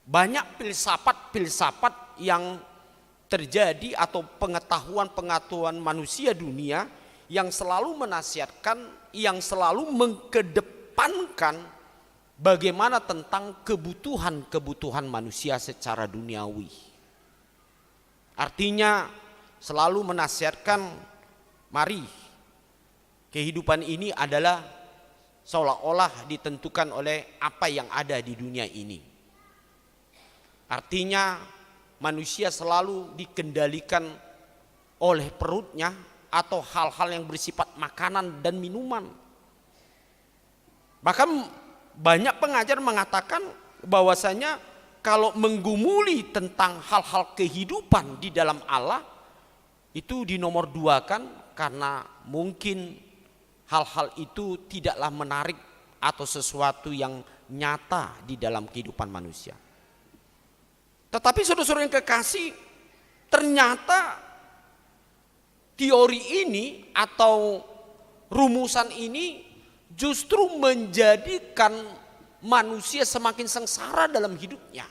banyak filsafat-filsafat yang terjadi atau pengetahuan-pengetahuan manusia dunia yang selalu menasihatkan, yang selalu mengkedepankan bagaimana tentang kebutuhan-kebutuhan manusia secara duniawi. Artinya selalu menasihatkan, mari kehidupan ini adalah seolah-olah ditentukan oleh apa yang ada di dunia ini. Artinya manusia selalu dikendalikan oleh perutnya atau hal-hal yang bersifat makanan dan minuman. Bahkan banyak pengajar mengatakan bahwasanya kalau menggumuli tentang hal-hal kehidupan di dalam Allah itu dinomor duakan karena mungkin hal-hal itu tidaklah menarik atau sesuatu yang nyata di dalam kehidupan manusia. Tetapi saudara-saudara yang kekasih, ternyata teori ini atau rumusan ini justru menjadikan manusia semakin sengsara dalam hidupnya.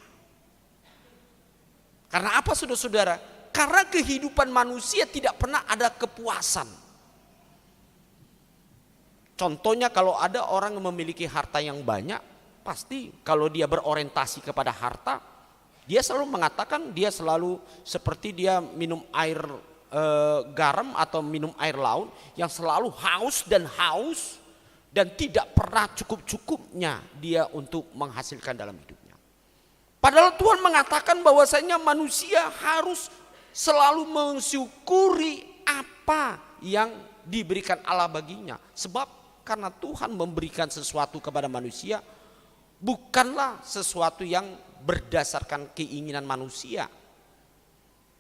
Karena apa saudara-saudara? Karena kehidupan manusia tidak pernah ada kepuasan. Contohnya kalau ada orang yang memiliki harta yang banyak, pasti kalau dia berorientasi kepada harta, dia selalu mengatakan dia selalu seperti dia minum air garam atau minum air laut yang selalu haus dan tidak pernah cukup-cukupnya dia untuk menghasilkan dalam hidupnya. Padahal Tuhan mengatakan bahwasanya manusia harus selalu mensyukuri apa yang diberikan Allah baginya. Sebab karena Tuhan memberikan sesuatu kepada manusia bukanlah sesuatu yang berdasarkan keinginan manusia.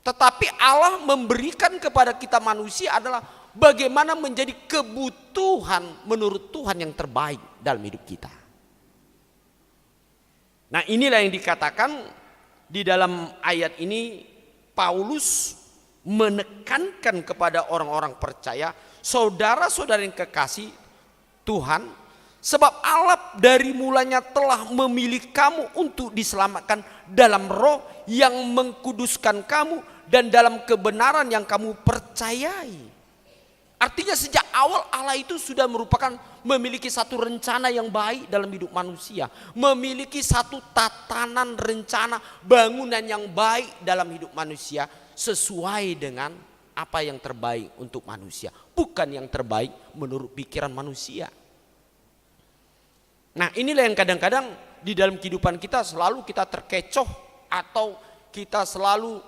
Tetapi Allah memberikan kepada kita manusia adalah bagaimana menjadi kebutuhan menurut Tuhan yang terbaik dalam hidup kita. Nah, inilah yang dikatakan di dalam ayat ini. Paulus menekankan kepada orang-orang percaya, saudara-saudara yang kekasih Tuhan, sebab Allah dari mulanya telah memilih kamu untuk diselamatkan dalam roh yang mengkuduskan kamu dan dalam kebenaran yang kamu percayai. Artinya sejak awal Allah itu sudah merupakan memiliki satu rencana yang baik dalam hidup manusia. Memiliki satu tatanan rencana bangunan yang baik dalam hidup manusia sesuai dengan apa yang terbaik untuk manusia. Bukan yang terbaik menurut pikiran manusia. Nah, inilah yang kadang-kadang di dalam kehidupan kita selalu kita terkecoh atau kita selalu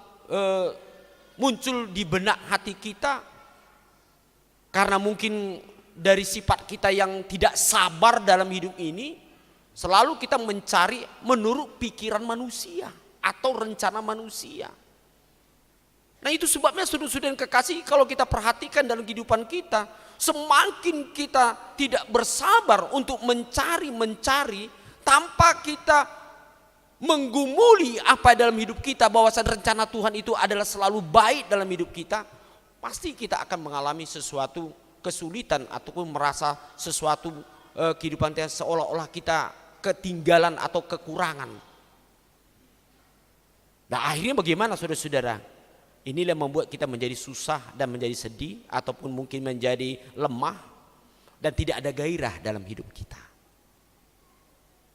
muncul di benak hati kita karena mungkin dari sifat kita yang tidak sabar dalam hidup ini, selalu kita mencari menurut pikiran manusia atau rencana manusia. Nah, itu sebabnya saudara-saudara yang kekasih, kalau kita perhatikan dalam kehidupan kita, semakin kita tidak bersabar untuk mencari tanpa kita menggumuli apa dalam hidup kita, bahwasanya rencana Tuhan itu adalah selalu baik dalam hidup kita, pasti kita akan mengalami sesuatu kesulitan ataupun merasa sesuatu kehidupan kita seolah-olah kita ketinggalan atau kekurangan. Nah, akhirnya bagaimana saudara-saudara? Inilah yang membuat kita menjadi susah dan menjadi sedih ataupun mungkin menjadi lemah dan tidak ada gairah dalam hidup kita.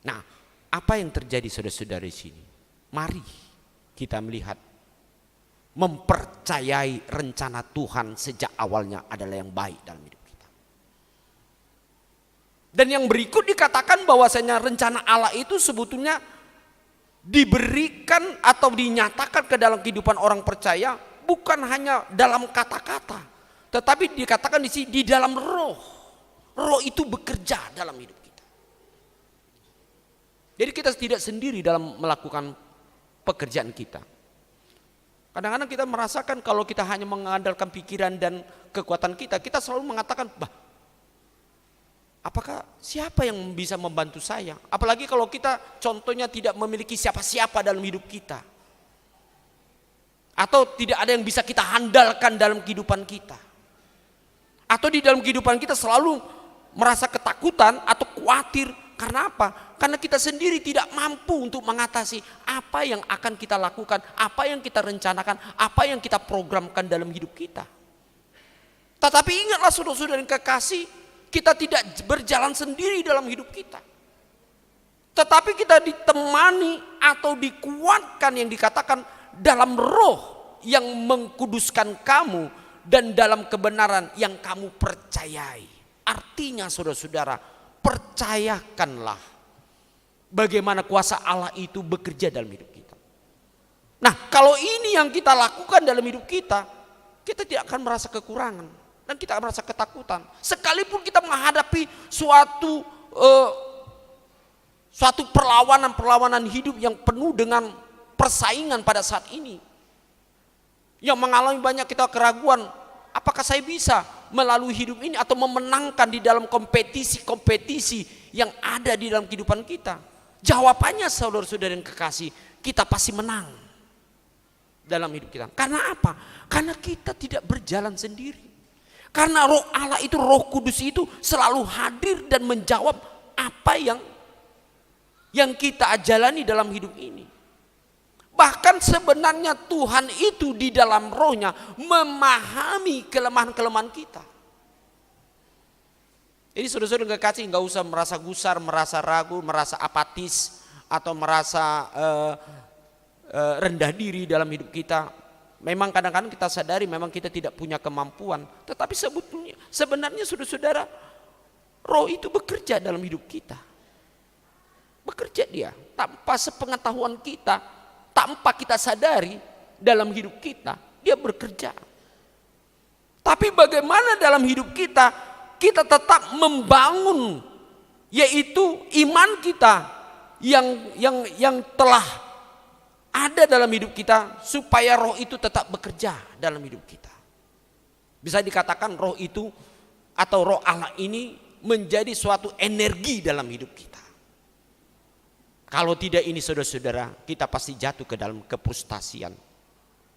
Nah, apa yang terjadi saudara-saudara di sini? Mari kita melihat, mempercayai rencana Tuhan sejak awalnya adalah yang baik dalam hidup kita. Dan yang berikut dikatakan bahwasanya rencana Allah itu sebetulnya diberikan atau dinyatakan ke dalam kehidupan orang percaya bukan hanya dalam kata-kata, tetapi dikatakan di sini di dalam roh. Roh itu bekerja dalam hidup kita. Jadi kita tidak sendiri dalam melakukan pekerjaan kita. Kadang-kadang kita merasakan kalau kita hanya mengandalkan pikiran dan kekuatan kita, kita selalu mengatakan, apakah siapa yang bisa membantu saya? Apalagi kalau kita contohnya tidak memiliki siapa-siapa dalam hidup kita. Atau tidak ada yang bisa kita handalkan dalam kehidupan kita. Atau di dalam kehidupan kita selalu merasa ketakutan atau khawatir. Karena apa? Karena kita sendiri tidak mampu untuk mengatasi apa yang akan kita lakukan, apa yang kita rencanakan, apa yang kita programkan dalam hidup kita. Tetapi ingatlah saudara-saudara yang kekasih, kita tidak berjalan sendiri dalam hidup kita. Tetapi kita ditemani atau dikuatkan yang dikatakan dalam roh yang mengkuduskan kamu dan dalam kebenaran yang kamu percayai. Artinya saudara-saudara, percayakanlah bagaimana kuasa Allah itu bekerja dalam hidup kita. Nah, kalau ini yang kita lakukan dalam hidup kita, kita tidak akan merasa kekurangan dan kita akan merasa ketakutan. Sekalipun kita menghadapi suatu perlawanan hidup yang penuh dengan persaingan pada saat ini, yang mengalami banyak kita keraguan, apakah saya bisa melalui hidup ini atau memenangkan di dalam kompetisi yang ada di dalam kehidupan kita? Jawabannya saudara-saudara yang kekasih, kita pasti menang dalam hidup kita. Karena apa? Karena kita tidak berjalan sendiri. Karena roh Allah itu, roh kudus itu selalu hadir dan menjawab apa yang kita jalani dalam hidup ini. Bahkan sebenarnya Tuhan itu di dalam rohnya memahami kelemahan-kelemahan kita. Jadi saudara-saudara yang kekasih, nggak usah merasa gusar, merasa ragu, merasa apatis, atau merasa rendah diri dalam hidup kita. Memang kadang-kadang kita sadari memang kita tidak punya kemampuan. Tetapi sebenarnya saudara-saudara, roh itu bekerja dalam hidup kita. Bekerja dia tanpa sepengetahuan kita, tanpa kita sadari dalam hidup kita, dia bekerja. Tapi bagaimana dalam hidup kita tetap membangun, yaitu iman kita yang telah ada dalam hidup kita, supaya roh itu tetap bekerja dalam hidup kita. Bisa dikatakan roh itu atau roh Allah ini menjadi suatu energi dalam hidup kita. Kalau tidak ini saudara-saudara, kita pasti jatuh ke dalam kefrustasian,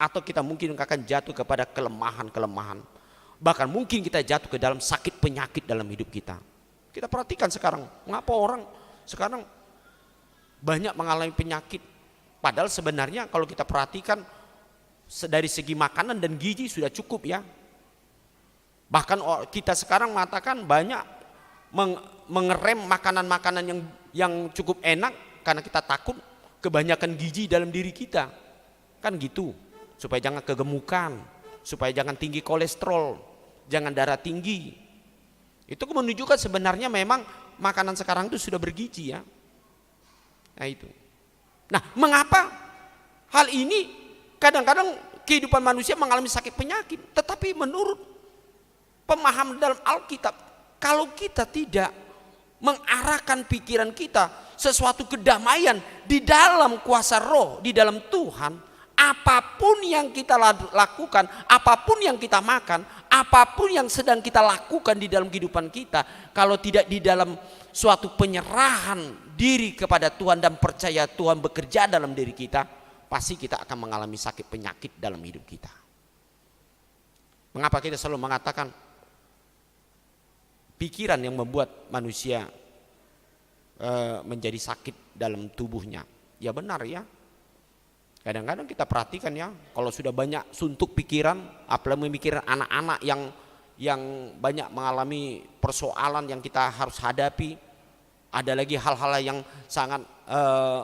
atau kita mungkin akan jatuh kepada kelemahan-kelemahan. Bahkan mungkin kita jatuh ke dalam sakit penyakit dalam hidup kita. Kita perhatikan sekarang, mengapa orang sekarang banyak mengalami penyakit. Padahal sebenarnya kalau kita perhatikan dari segi makanan dan gizi sudah cukup ya. Bahkan kita sekarang mengatakan banyak mengerem makanan-makanan yang cukup enak karena kita takut kebanyakan gizi dalam diri kita. Kan gitu, supaya jangan kegemukan, supaya jangan tinggi kolesterol, jangan darah tinggi. Itu menunjukkan sebenarnya memang makanan sekarang itu sudah bergizi ya. Nah itu. Nah, mengapa hal ini kadang-kadang kehidupan manusia mengalami sakit penyakit? Tetapi menurut pemahaman dalam Alkitab, kalau kita tidak mengarahkan pikiran kita sesuatu kedamaian di dalam kuasa roh, di dalam Tuhan, apapun yang kita lakukan, apapun yang kita makan, apapun yang sedang kita lakukan di dalam kehidupan kita, kalau tidak di dalam suatu penyerahan diri kepada Tuhan dan percaya Tuhan bekerja dalam diri kita, pasti kita akan mengalami sakit penyakit dalam hidup kita. Mengapa kita selalu mengatakan pikiran yang membuat manusia menjadi sakit dalam tubuhnya? Ya benar ya. Kadang-kadang kita perhatikan ya, kalau sudah banyak suntuk pikiran, apalagi memikirkan anak-anak yang banyak mengalami persoalan yang kita harus hadapi. Ada lagi hal-hal yang sangat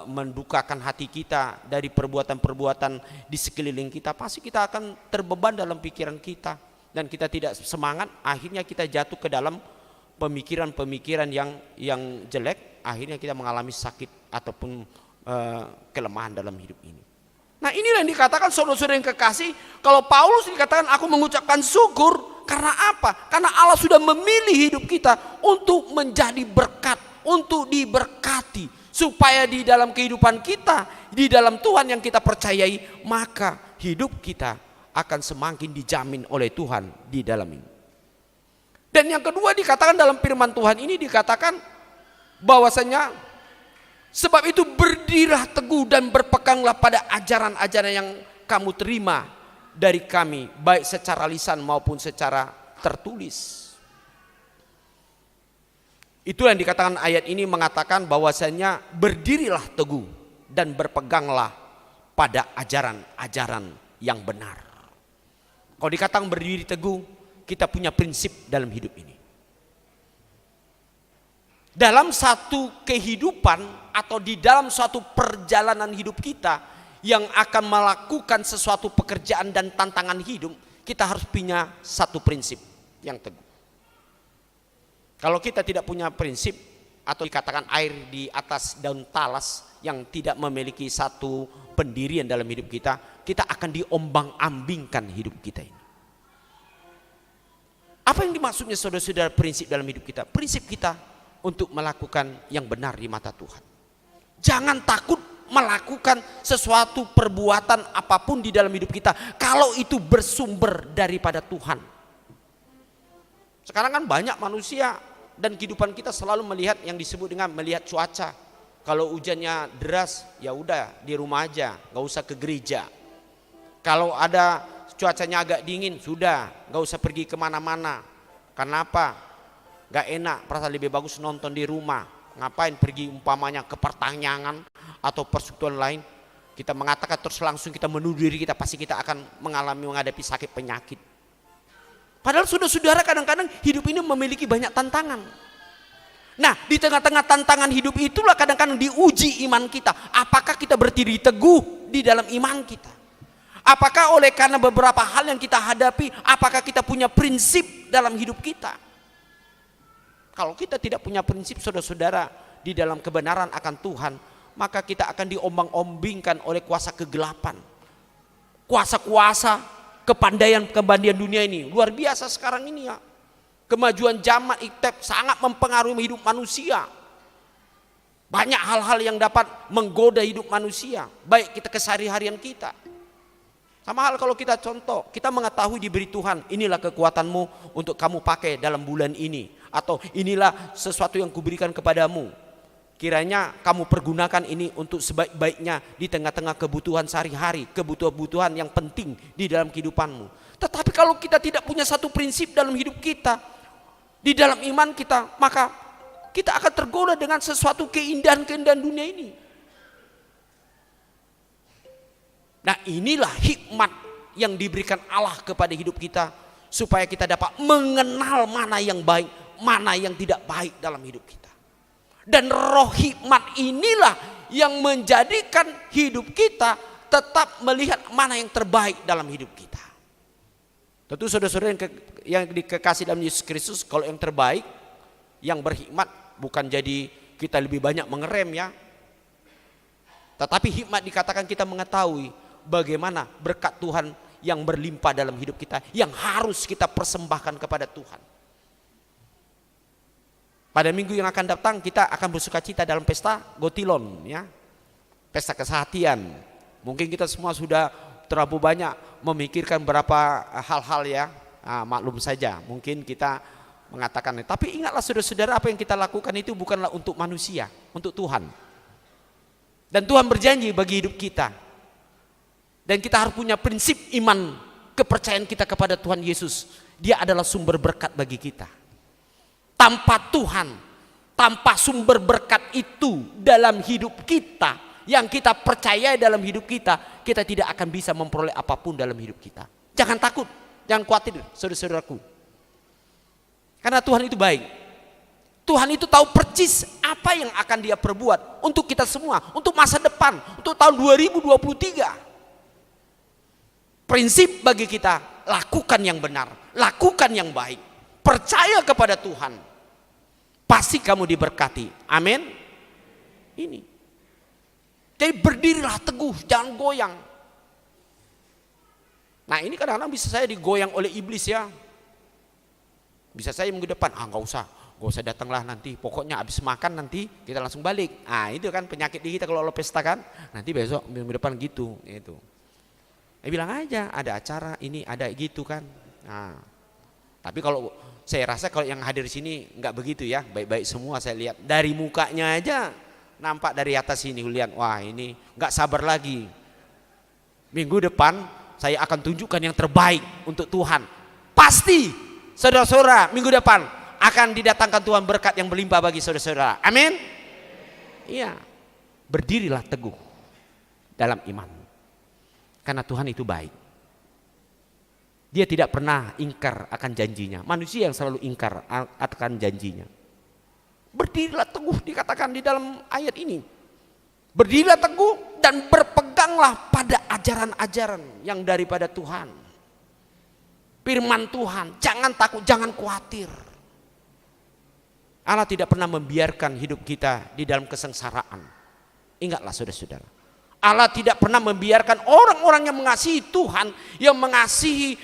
mendukakan hati kita dari perbuatan-perbuatan di sekeliling kita. Pasti kita akan terbeban dalam pikiran kita, dan kita tidak semangat. Akhirnya kita jatuh ke dalam pemikiran-pemikiran yang jelek. Akhirnya kita mengalami sakit ataupun kelemahan dalam hidup ini. Nah inilah yang dikatakan saudara-saudara yang kekasih, kalau Paulus dikatakan aku mengucapkan syukur, karena apa? Karena Allah sudah memilih hidup kita untuk menjadi berkat, untuk diberkati, supaya di dalam kehidupan kita, di dalam Tuhan yang kita percayai, maka hidup kita akan semakin dijamin oleh Tuhan di dalam ini. Dan yang kedua dikatakan dalam firman Tuhan ini, dikatakan bahwasanya sebab itu berdirilah teguh dan berpeganglah pada ajaran-ajaran yang kamu terima dari kami, baik secara lisan maupun secara tertulis. Itu yang dikatakan ayat ini, mengatakan bahwasanya berdirilah teguh dan berpeganglah pada ajaran-ajaran yang benar. Kalau dikatakan berdiri teguh, kita punya prinsip dalam hidup ini. Dalam satu kehidupan atau di dalam suatu perjalanan hidup kita yang akan melakukan sesuatu pekerjaan dan tantangan hidup, kita harus punya satu prinsip yang teguh. Kalau kita tidak punya prinsip, atau dikatakan air di atas daun talas yang tidak memiliki satu pendirian dalam hidup kita, kita akan diombang-ambingkan hidup kita ini. Apa yang dimaksudnya saudara-saudara prinsip dalam hidup kita? Prinsip kita untuk melakukan yang benar di mata Tuhan. Jangan takut melakukan sesuatu perbuatan apapun di dalam hidup kita kalau itu bersumber daripada Tuhan. Sekarang kan banyak manusia dan kehidupan kita selalu melihat yang disebut dengan melihat cuaca. Kalau hujannya deras, ya udah di rumah aja, nggak usah ke gereja. Kalau ada cuacanya agak dingin, sudah nggak usah pergi kemana-mana. Karena apa? Gak enak, perasaan lebih bagus nonton di rumah. Ngapain pergi umpamanya ke pertanyaan atau persekutuan lain? kita mengatakan terus langsung kita menuduh diri kita, pasti kita akan menghadapi sakit penyakit. Padahal saudara-saudara, kadang-kadang hidup ini memiliki banyak tantangan. Nah, di tengah-tengah tantangan hidup itulah kadang-kadang diuji iman kita. Apakah kita berdiri teguh di dalam iman kita? Apakah oleh karena beberapa hal yang kita hadapi, apakah kita punya prinsip dalam hidup kita? Kalau kita tidak punya prinsip, saudara-saudara, di dalam kebenaran akan Tuhan, maka kita akan diombang-ombingkan oleh kuasa kegelapan. Kuasa-kuasa kepandaian dunia ini luar biasa sekarang ini ya. Kemajuan zaman sangat mempengaruhi hidup manusia. Banyak hal-hal yang dapat menggoda hidup manusia, baik kita kesehari-harian kita. Sama hal kalau kita contoh, kita mengetahui diberi Tuhan, inilah kekuatanmu untuk kamu pakai dalam bulan ini, atau inilah sesuatu yang kuberikan kepadamu. Kiranya kamu pergunakan ini untuk sebaik-baiknya di tengah-tengah kebutuhan sehari-hari, kebutuhan-kebutuhan yang penting di dalam kehidupanmu. Tetapi kalau kita tidak punya satu prinsip dalam hidup kita, di dalam iman kita, maka kita akan tergoda dengan sesuatu keindahan-keindahan dunia ini. Nah, inilah hikmat yang diberikan Allah kepada hidup kita, supaya kita dapat mengenal mana yang baik, mana yang tidak baik dalam hidup kita. Dan roh hikmat inilah yang menjadikan hidup kita tetap melihat mana yang terbaik dalam hidup kita. Tentu saudara-saudara yang dikasih dalam Yesus Kristus, kalau yang terbaik, yang berhikmat, bukan jadi kita lebih banyak mengerem ya. Tetapi hikmat dikatakan kita mengetahui bagaimana berkat Tuhan yang berlimpah dalam hidup kita, yang harus kita persembahkan kepada Tuhan. Pada minggu yang akan datang kita akan bersukacita dalam pesta Gotilon ya. Pesta kesehatian. Mungkin kita semua sudah terlalu banyak memikirkan berapa hal-hal ya. Maklum saja, mungkin kita mengatakan, tapi ingatlah saudara-saudara, apa yang kita lakukan itu bukanlah untuk manusia, untuk Tuhan. Dan Tuhan berjanji bagi hidup kita. Dan kita harus punya prinsip iman, kepercayaan kita kepada Tuhan Yesus. Dia adalah sumber berkat bagi kita. Tanpa Tuhan, tanpa sumber berkat itu dalam hidup kita, yang kita percaya dalam hidup kita, kita tidak akan bisa memperoleh apapun dalam hidup kita. Jangan takut, jangan khawatir saudara-saudaraku. Karena Tuhan itu baik. Tuhan itu tahu persis apa yang akan Dia perbuat untuk kita semua, untuk masa depan, untuk tahun 2023. Prinsip bagi kita, lakukan yang benar, lakukan yang baik, percaya kepada Tuhan, pasti kamu diberkati. Amin. Ini. Jadi berdirilah teguh, jangan goyang. Nah, ini kadang-kadang bisa saya digoyang oleh iblis ya. Bisa saya minggu depan, nggak usah datanglah nanti, pokoknya habis makan nanti kita langsung balik. Itu kan penyakit di kita kalau pesta kan, nanti besok minggu depan gitu. Itu. Bilang aja ada acara ini, ada gitu kan. Nah, tapi kalau saya rasa kalau yang hadir di sini nggak begitu ya, baik-baik semua saya lihat dari mukanya aja nampak dari atas sini, lihat wah ini nggak sabar lagi. Minggu depan saya akan tunjukkan yang terbaik untuk Tuhan. Pasti saudara-saudara minggu depan akan didatangkan Tuhan berkat yang berlimpah bagi saudara-saudara. Amin. Iya, berdirilah teguh dalam iman. Karena Tuhan itu baik. Dia tidak pernah ingkar akan janjinya. Manusia yang selalu ingkar akan janjinya. Berdirilah teguh dikatakan di dalam ayat ini. Berdirilah teguh dan berpeganglah pada ajaran-ajaran yang daripada Tuhan. Firman Tuhan, jangan takut, jangan khawatir. Allah tidak pernah membiarkan hidup kita di dalam kesengsaraan. Ingatlah saudara-saudara. Allah tidak pernah membiarkan orang-orang yang mengasihi Tuhan, yang mengasihi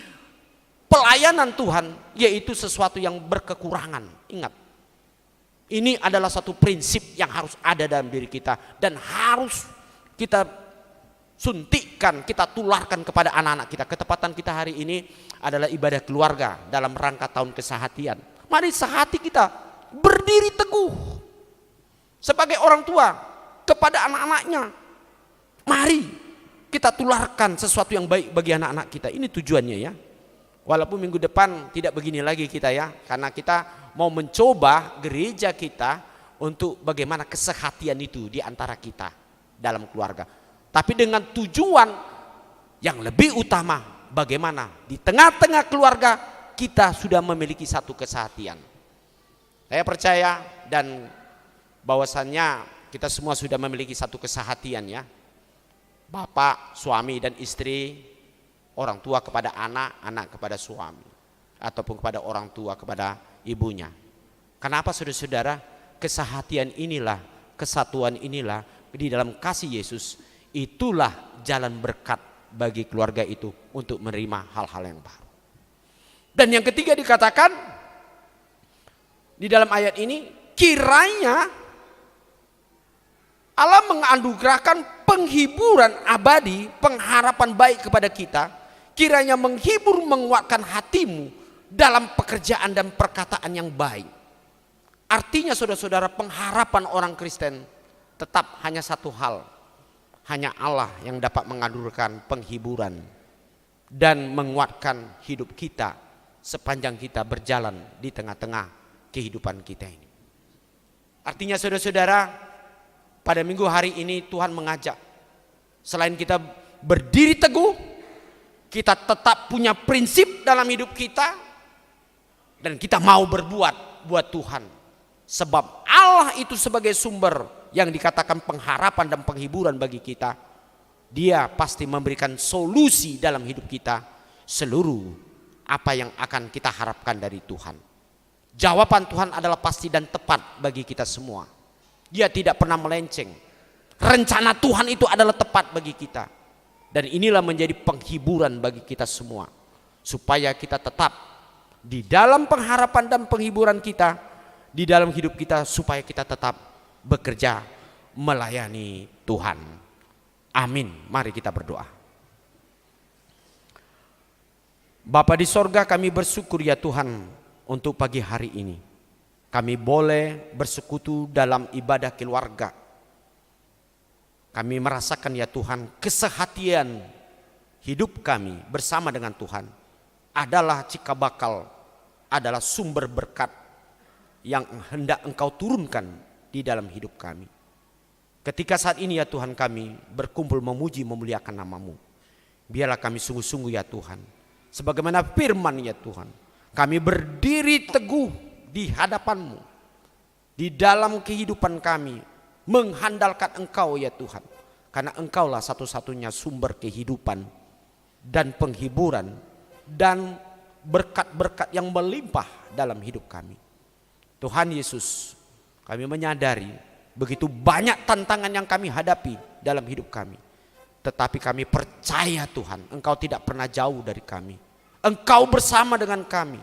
pelayanan Tuhan, yaitu sesuatu yang berkekurangan. Ingat, ini adalah satu prinsip yang harus ada dalam diri kita dan harus kita suntikkan, kita tularkan kepada anak-anak kita. Ketepatan kita hari ini adalah ibadah keluarga dalam rangka tahun kesehatian. Mari sehati kita berdiri teguh sebagai orang tua kepada anak-anaknya. Mari kita tularkan sesuatu yang baik bagi anak-anak kita. Ini tujuannya ya. Walaupun minggu depan tidak begini lagi kita ya, karena kita mau mencoba gereja kita untuk bagaimana kesehatian itu di antara kita dalam keluarga. tapi dengan tujuan yang lebih utama, bagaimana di tengah-tengah keluarga kita sudah memiliki satu kesehatian. Saya percaya dan bahwasannya kita semua sudah memiliki satu kesehatian ya. Bapak, suami dan istri, orang tua kepada anak, anak kepada suami, ataupun kepada orang tua kepada ibunya. Kenapa saudara-saudara? Kesehatian inilah, kesatuan inilah di dalam kasih Yesus, itulah jalan berkat bagi keluarga itu untuk menerima hal-hal yang baru. Dan yang ketiga dikatakan di dalam ayat ini, kiranya Allah menganugerahkan penghiburan abadi, pengharapan baik kepada kita, kiranya menghibur, menguatkan hatimu dalam pekerjaan dan perkataan yang baik. Artinya saudara-saudara, pengharapan orang Kristen tetap hanya satu hal, hanya Allah yang dapat menganugerahkan penghiburan dan menguatkan hidup kita sepanjang kita berjalan di tengah-tengah kehidupan kita ini. Artinya saudara-saudara, pada minggu hari ini Tuhan mengajak, selain kita berdiri teguh, kita tetap punya prinsip dalam hidup kita, dan kita mau berbuat buat Tuhan. Sebab Allah itu sebagai sumber yang dikatakan pengharapan dan penghiburan bagi kita. Dia pasti memberikan solusi dalam hidup kita seluruh apa yang akan kita harapkan dari Tuhan. Jawaban Tuhan adalah pasti dan tepat bagi kita semua. Dia tidak pernah melenceng. Rencana Tuhan itu adalah tepat bagi kita. Dan inilah menjadi penghiburan bagi kita semua. Supaya kita tetap di dalam pengharapan dan penghiburan kita, di dalam hidup kita, supaya kita tetap bekerja melayani Tuhan. Amin. Mari kita berdoa. Bapa di sorga, kami bersyukur ya Tuhan untuk pagi hari ini. Kami boleh bersekutu dalam ibadah keluarga. Kami merasakan ya Tuhan, kesehatian hidup kami bersama dengan Tuhan adalah cikal bakal, adalah sumber berkat yang hendak Engkau turunkan di dalam hidup kami. Ketika saat ini ya Tuhan kami berkumpul memuji memuliakan nama-Mu, biarlah kami sungguh-sungguh ya Tuhan, sebagaimana firman ya Tuhan, kami berdiri teguh di hadapan-Mu, di dalam kehidupan kami, mengandalkan Engkau ya Tuhan. Karena Engkaulah satu-satunya sumber kehidupan dan penghiburan dan berkat-berkat yang melimpah dalam hidup kami. Tuhan Yesus, kami menyadari begitu banyak tantangan yang kami hadapi dalam hidup kami. Tetapi kami percaya Tuhan, Engkau tidak pernah jauh dari kami. Engkau bersama dengan kami.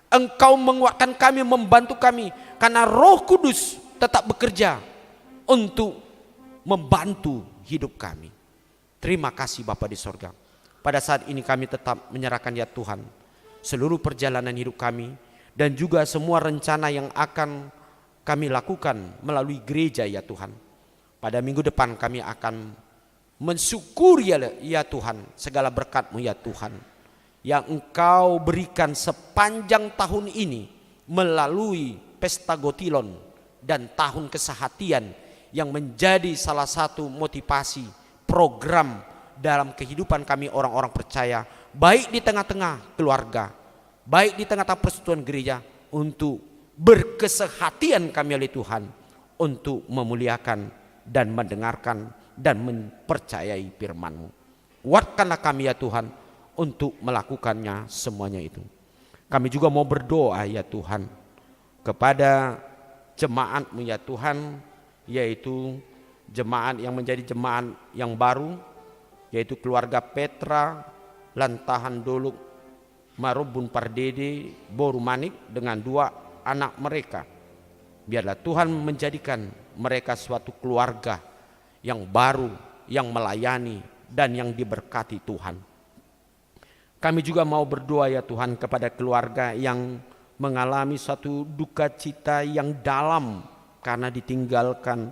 Engkau menguatkan kami, membantu kami, karena Roh Kudus tetap bekerja untuk membantu hidup kami. Terima kasih Bapa di sorga. Pada saat ini kami tetap menyerahkan ya Tuhan seluruh perjalanan hidup kami, dan juga semua rencana yang akan kami lakukan melalui gereja ya Tuhan. Pada minggu depan kami akan mensyukuri ya Tuhan segala berkat-Mu ya Tuhan, yang Engkau berikan sepanjang tahun ini melalui Pesta Gotilon dan tahun kesehatian yang menjadi salah satu motivasi program dalam kehidupan kami orang-orang percaya, baik di tengah-tengah keluarga, baik di tengah-tengah persekutuan gereja, untuk berkesehatian kami oleh Tuhan untuk memuliakan dan mendengarkan dan mempercayai firman-Mu. Kuatkanlah kami ya Tuhan untuk melakukannya semuanya itu. Kami juga mau berdoa ya Tuhan kepada jemaat-Mu ya Tuhan, yaitu jemaat yang menjadi jemaat yang baru, yaitu keluarga Petra, Lantahan Doluk, Marubun Pardede, Boru Manik dengan 2 anak mereka. Biarlah Tuhan menjadikan mereka suatu keluarga yang baru, yang melayani dan yang diberkati Tuhan. Kami juga mau berdoa ya Tuhan kepada keluarga yang mengalami suatu duka cita yang dalam karena ditinggalkan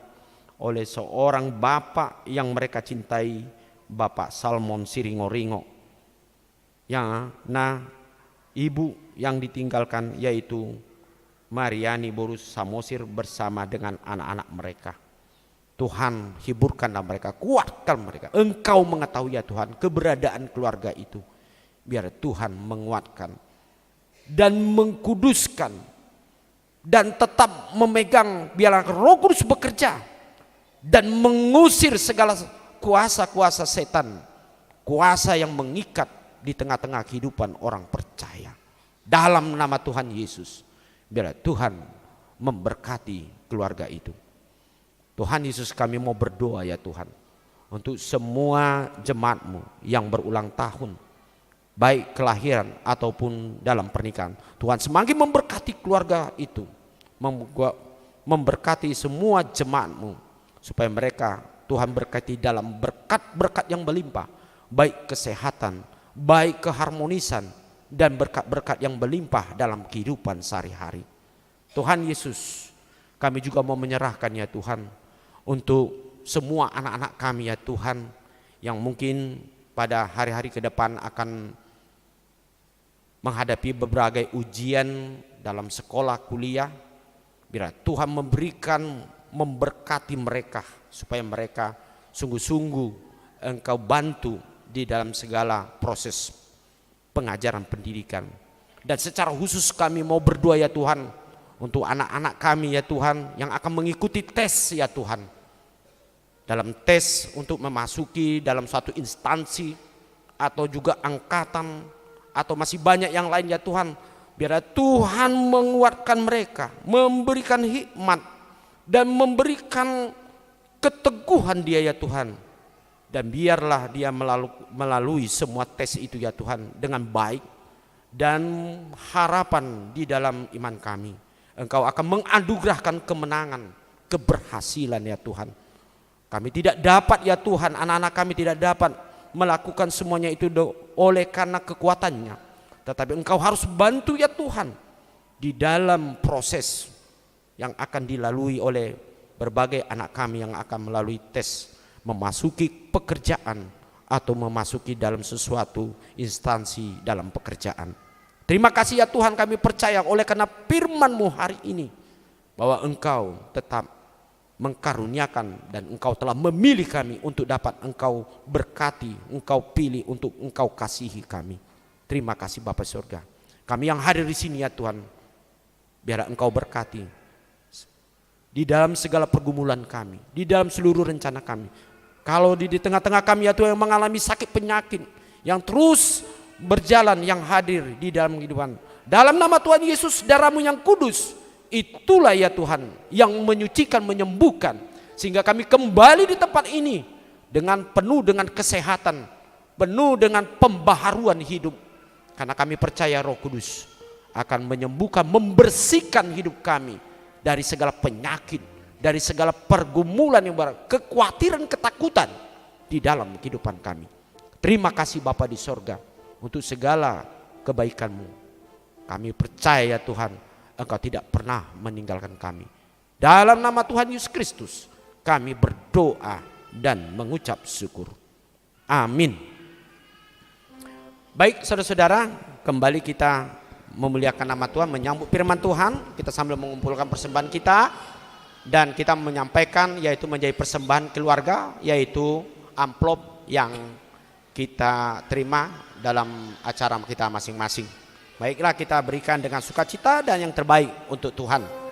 oleh seorang bapak yang mereka cintai, Bapak Salmon Siringo-ringo. Ibu yang ditinggalkan yaitu Mariani Borus Samosir bersama dengan anak-anak mereka. Tuhan, hiburkanlah mereka, kuatkan mereka. Engkau mengetahui ya Tuhan keberadaan keluarga itu. Biar Tuhan menguatkan dan mengkuduskan dan tetap memegang, biarlah Roh Kudus bekerja dan mengusir segala kuasa-kuasa setan, kuasa yang mengikat di tengah-tengah kehidupan orang percaya. Dalam nama Tuhan Yesus, biarlah Tuhan memberkati keluarga itu. Tuhan Yesus, kami mau berdoa ya Tuhan untuk semua jemaat-Mu yang berulang tahun, baik kelahiran ataupun dalam pernikahan. Tuhan semakin memberkati keluarga itu, memberkati semua jemaat-Mu, supaya mereka Tuhan berkati dalam berkat-berkat yang berlimpah, baik kesehatan, baik keharmonisan, dan berkat-berkat yang berlimpah dalam kehidupan sehari-hari. Tuhan Yesus, kami juga mau menyerahkan ya Tuhan untuk semua anak-anak kami ya Tuhan, yang mungkin pada hari-hari ke depan akan menghadapi berbagai ujian dalam sekolah, kuliah. Biar Tuhan memberkati mereka, supaya mereka sungguh-sungguh Engkau bantu di dalam segala proses pengajaran pendidikan. Dan secara khusus kami mau berdoa ya Tuhan untuk anak-anak kami ya Tuhan, yang akan mengikuti tes ya Tuhan. Dalam tes untuk memasuki dalam suatu instansi atau juga angkatan atau masih banyak yang lain ya Tuhan. Biar Tuhan menguatkan mereka, memberikan hikmat dan memberikan keteguhan dia ya Tuhan. Dan biarlah dia melalui semua tes itu ya Tuhan dengan baik, dan harapan di dalam iman kami, Engkau akan menganugerahkan kemenangan, keberhasilan ya Tuhan. Kami tidak dapat ya Tuhan, anak-anak kami tidak dapat melakukan semuanya itu oleh karena kekuatannya. Tetapi Engkau harus bantu ya Tuhan di dalam proses yang akan dilalui oleh berbagai anak kami yang akan melalui tes, memasuki pekerjaan atau memasuki dalam sesuatu instansi dalam pekerjaan. Terima kasih ya Tuhan, kami percaya oleh karena firman-Mu hari ini bahwa Engkau tetap mengkaruniakan dan Engkau telah memilih kami untuk dapat Engkau berkati, Engkau pilih untuk Engkau kasihi kami. Terima kasih Bapa Surga. Kami yang hadir di sini ya Tuhan, biar Engkau berkati di dalam segala pergumulan kami, di dalam seluruh rencana kami. Kalau di tengah-tengah kami ya Tuhan yang mengalami sakit penyakit yang terus berjalan, yang hadir di dalam kehidupan, dalam nama Tuhan Yesus, darah-Mu yang kudus, itulah ya Tuhan yang menyucikan, menyembuhkan, sehingga kami kembali di tempat ini dengan penuh dengan kesehatan, penuh dengan pembaharuan hidup, karena kami percaya Roh Kudus akan menyembuhkan, membersihkan hidup kami dari segala penyakit, dari segala pergumulan yang kekhawatiran, ketakutan di dalam kehidupan kami. Terima kasih Bapa di sorga untuk segala kebaikan-Mu. Kami percaya ya Tuhan, Engkau tidak pernah meninggalkan kami. Dalam nama Tuhan Yesus Kristus kami berdoa dan mengucap syukur. Amin. Baik saudara-saudara, kembali kita memuliakan nama Tuhan, menyambut firman Tuhan. Kita sambil mengumpulkan persembahan kita, dan kita menyampaikan yaitu menjadi persembahan keluarga, yaitu amplop yang kita terima dalam acara kita masing-masing. Baiklah, kita berikan dengan sukacita dan yang terbaik untuk Tuhan. Sukacita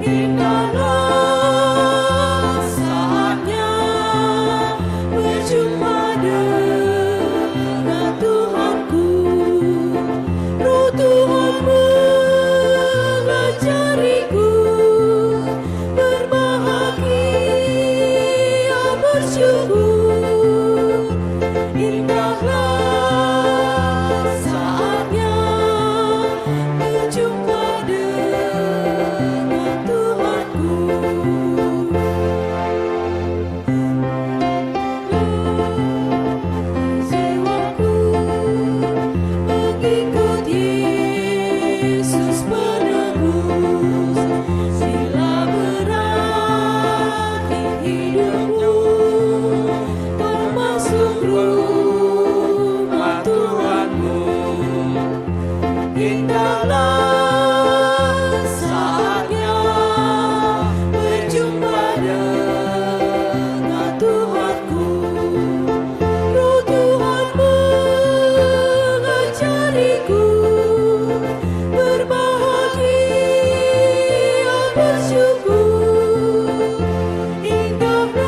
Indahlah saatnya berjumpa dengan Tuhanku. Roh Tuhan mengajariku berbahagia bersyukur. Indahlah saatnya berjumpa dengan Tuhanku. Jiwaku mengikut Yesus penebus. Bila berakhir hidupmu, termasuk rumah Tuhanmu. Indahlah saatnya berjumpa dengan Tuhanku. Roh Tuhan mengajariku berbahagia bersyukur. Indahlah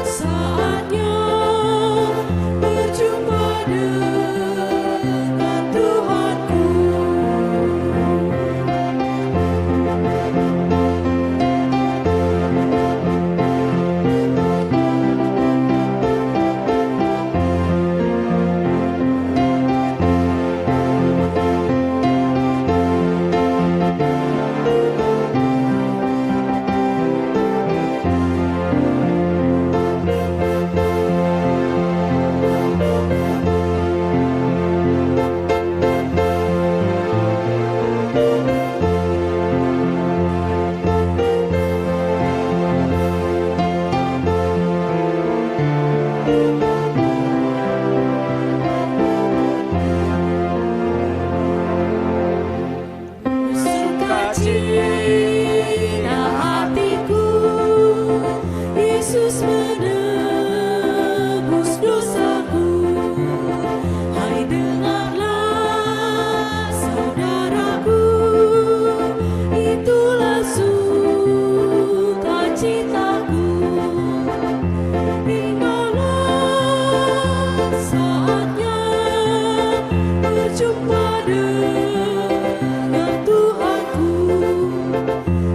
saatnya berjumpa dengan Tuhanku. Sukacita hatiku, Yesus menebus dosaku. Hai dengarlah saudaraku, itulah sukacitaku. Indahlah saatnya berjumpa dengan Tuhanku.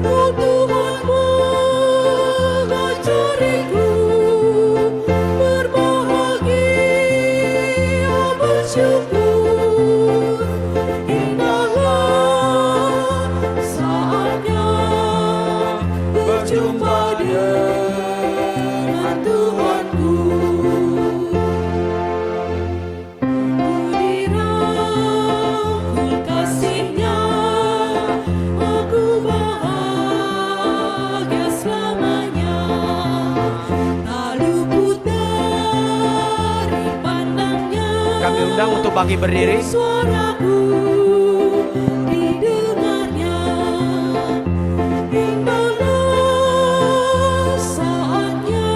Roh Tuhan mengajariku berbahagia bersyukur. Indahlah saatnya berjumpa dengan Tuhanku. Ku dirangkul kasih-Nya, aku bahagia selamanya. Tak luput dari pandangnya. Kami undang untuk bangkit berdiri. Suaraku didengarnya. Indahlah saatnya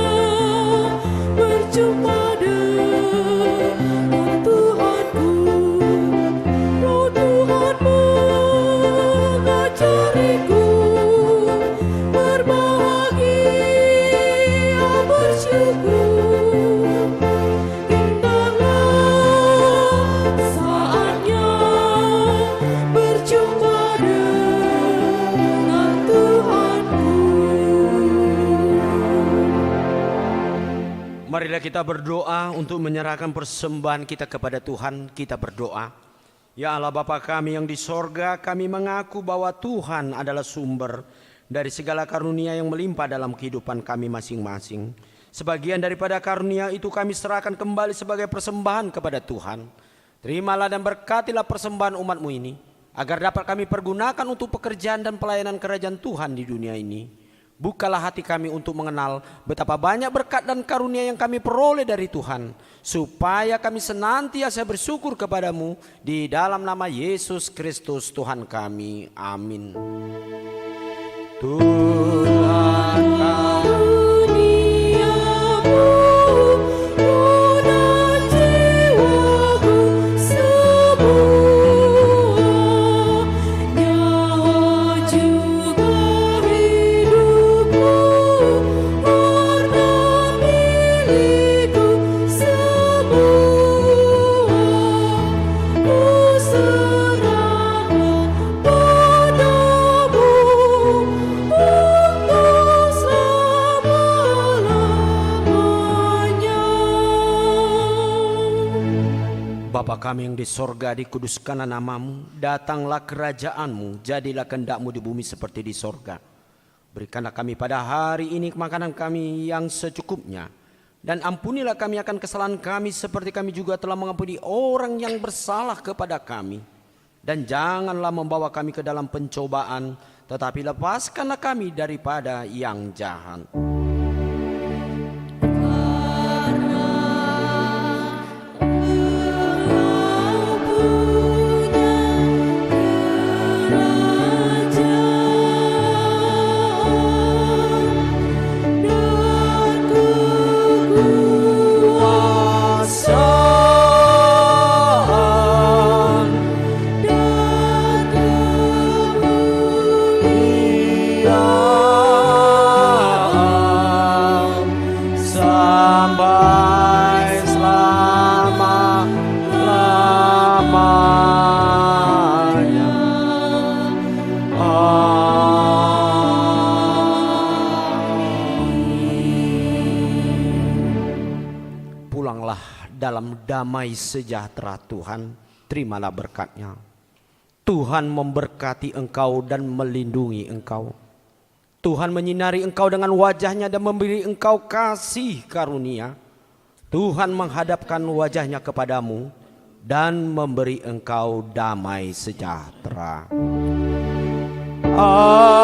berjumpa dengan Tuhanku. Roh Tuhan mengajariku berbahagia bersyukur. Indahlah saatnya berjumpa dengan Tuhanku. Marilah kita berdoa untuk menyerahkan persembahan kita kepada Tuhan. Kita berdoa. Ya Allah Bapa kami yang di sorga, kami mengaku bahwa Tuhan adalah sumber dari segala karunia yang melimpah dalam kehidupan kami masing-masing. Sebagian daripada karunia itu kami serahkan kembali sebagai persembahan kepada Tuhan. Terimalah dan berkatilah persembahan umat-Mu ini, agar dapat kami pergunakan untuk pekerjaan dan pelayanan kerajaan Tuhan di dunia ini. Bukalah hati kami untuk mengenal betapa banyak berkat dan karunia yang kami peroleh dari Tuhan, supaya kami senantiasa bersyukur kepada-Mu di dalam nama Yesus Kristus Tuhan kami. Amin. Tuhan Duniamu, roh dan jiwaku, semuanya juga Bapa kami yang di sorga, dikuduskanlah namamu, datanglah kerajaanmu, jadilah kehendakmu di bumi seperti di sorga. Berikanlah kami pada hari ini makanan kami yang secukupnya, dan ampunilah kami akan kesalahan kami seperti kami juga telah mengampuni orang yang bersalah kepada kami. Dan janganlah membawa kami ke dalam pencobaan, tetapi lepaskanlah kami daripada yang jahat. Dalam damai sejahtera Tuhan, terimalah berkat-Nya. Tuhan memberkati engkau dan melindungi engkau. Tuhan menyinari engkau dengan wajah-Nya dan memberi engkau kasih karunia. Tuhan menghadapkan wajah-Nya kepadamu dan memberi engkau damai sejahtera. Amin.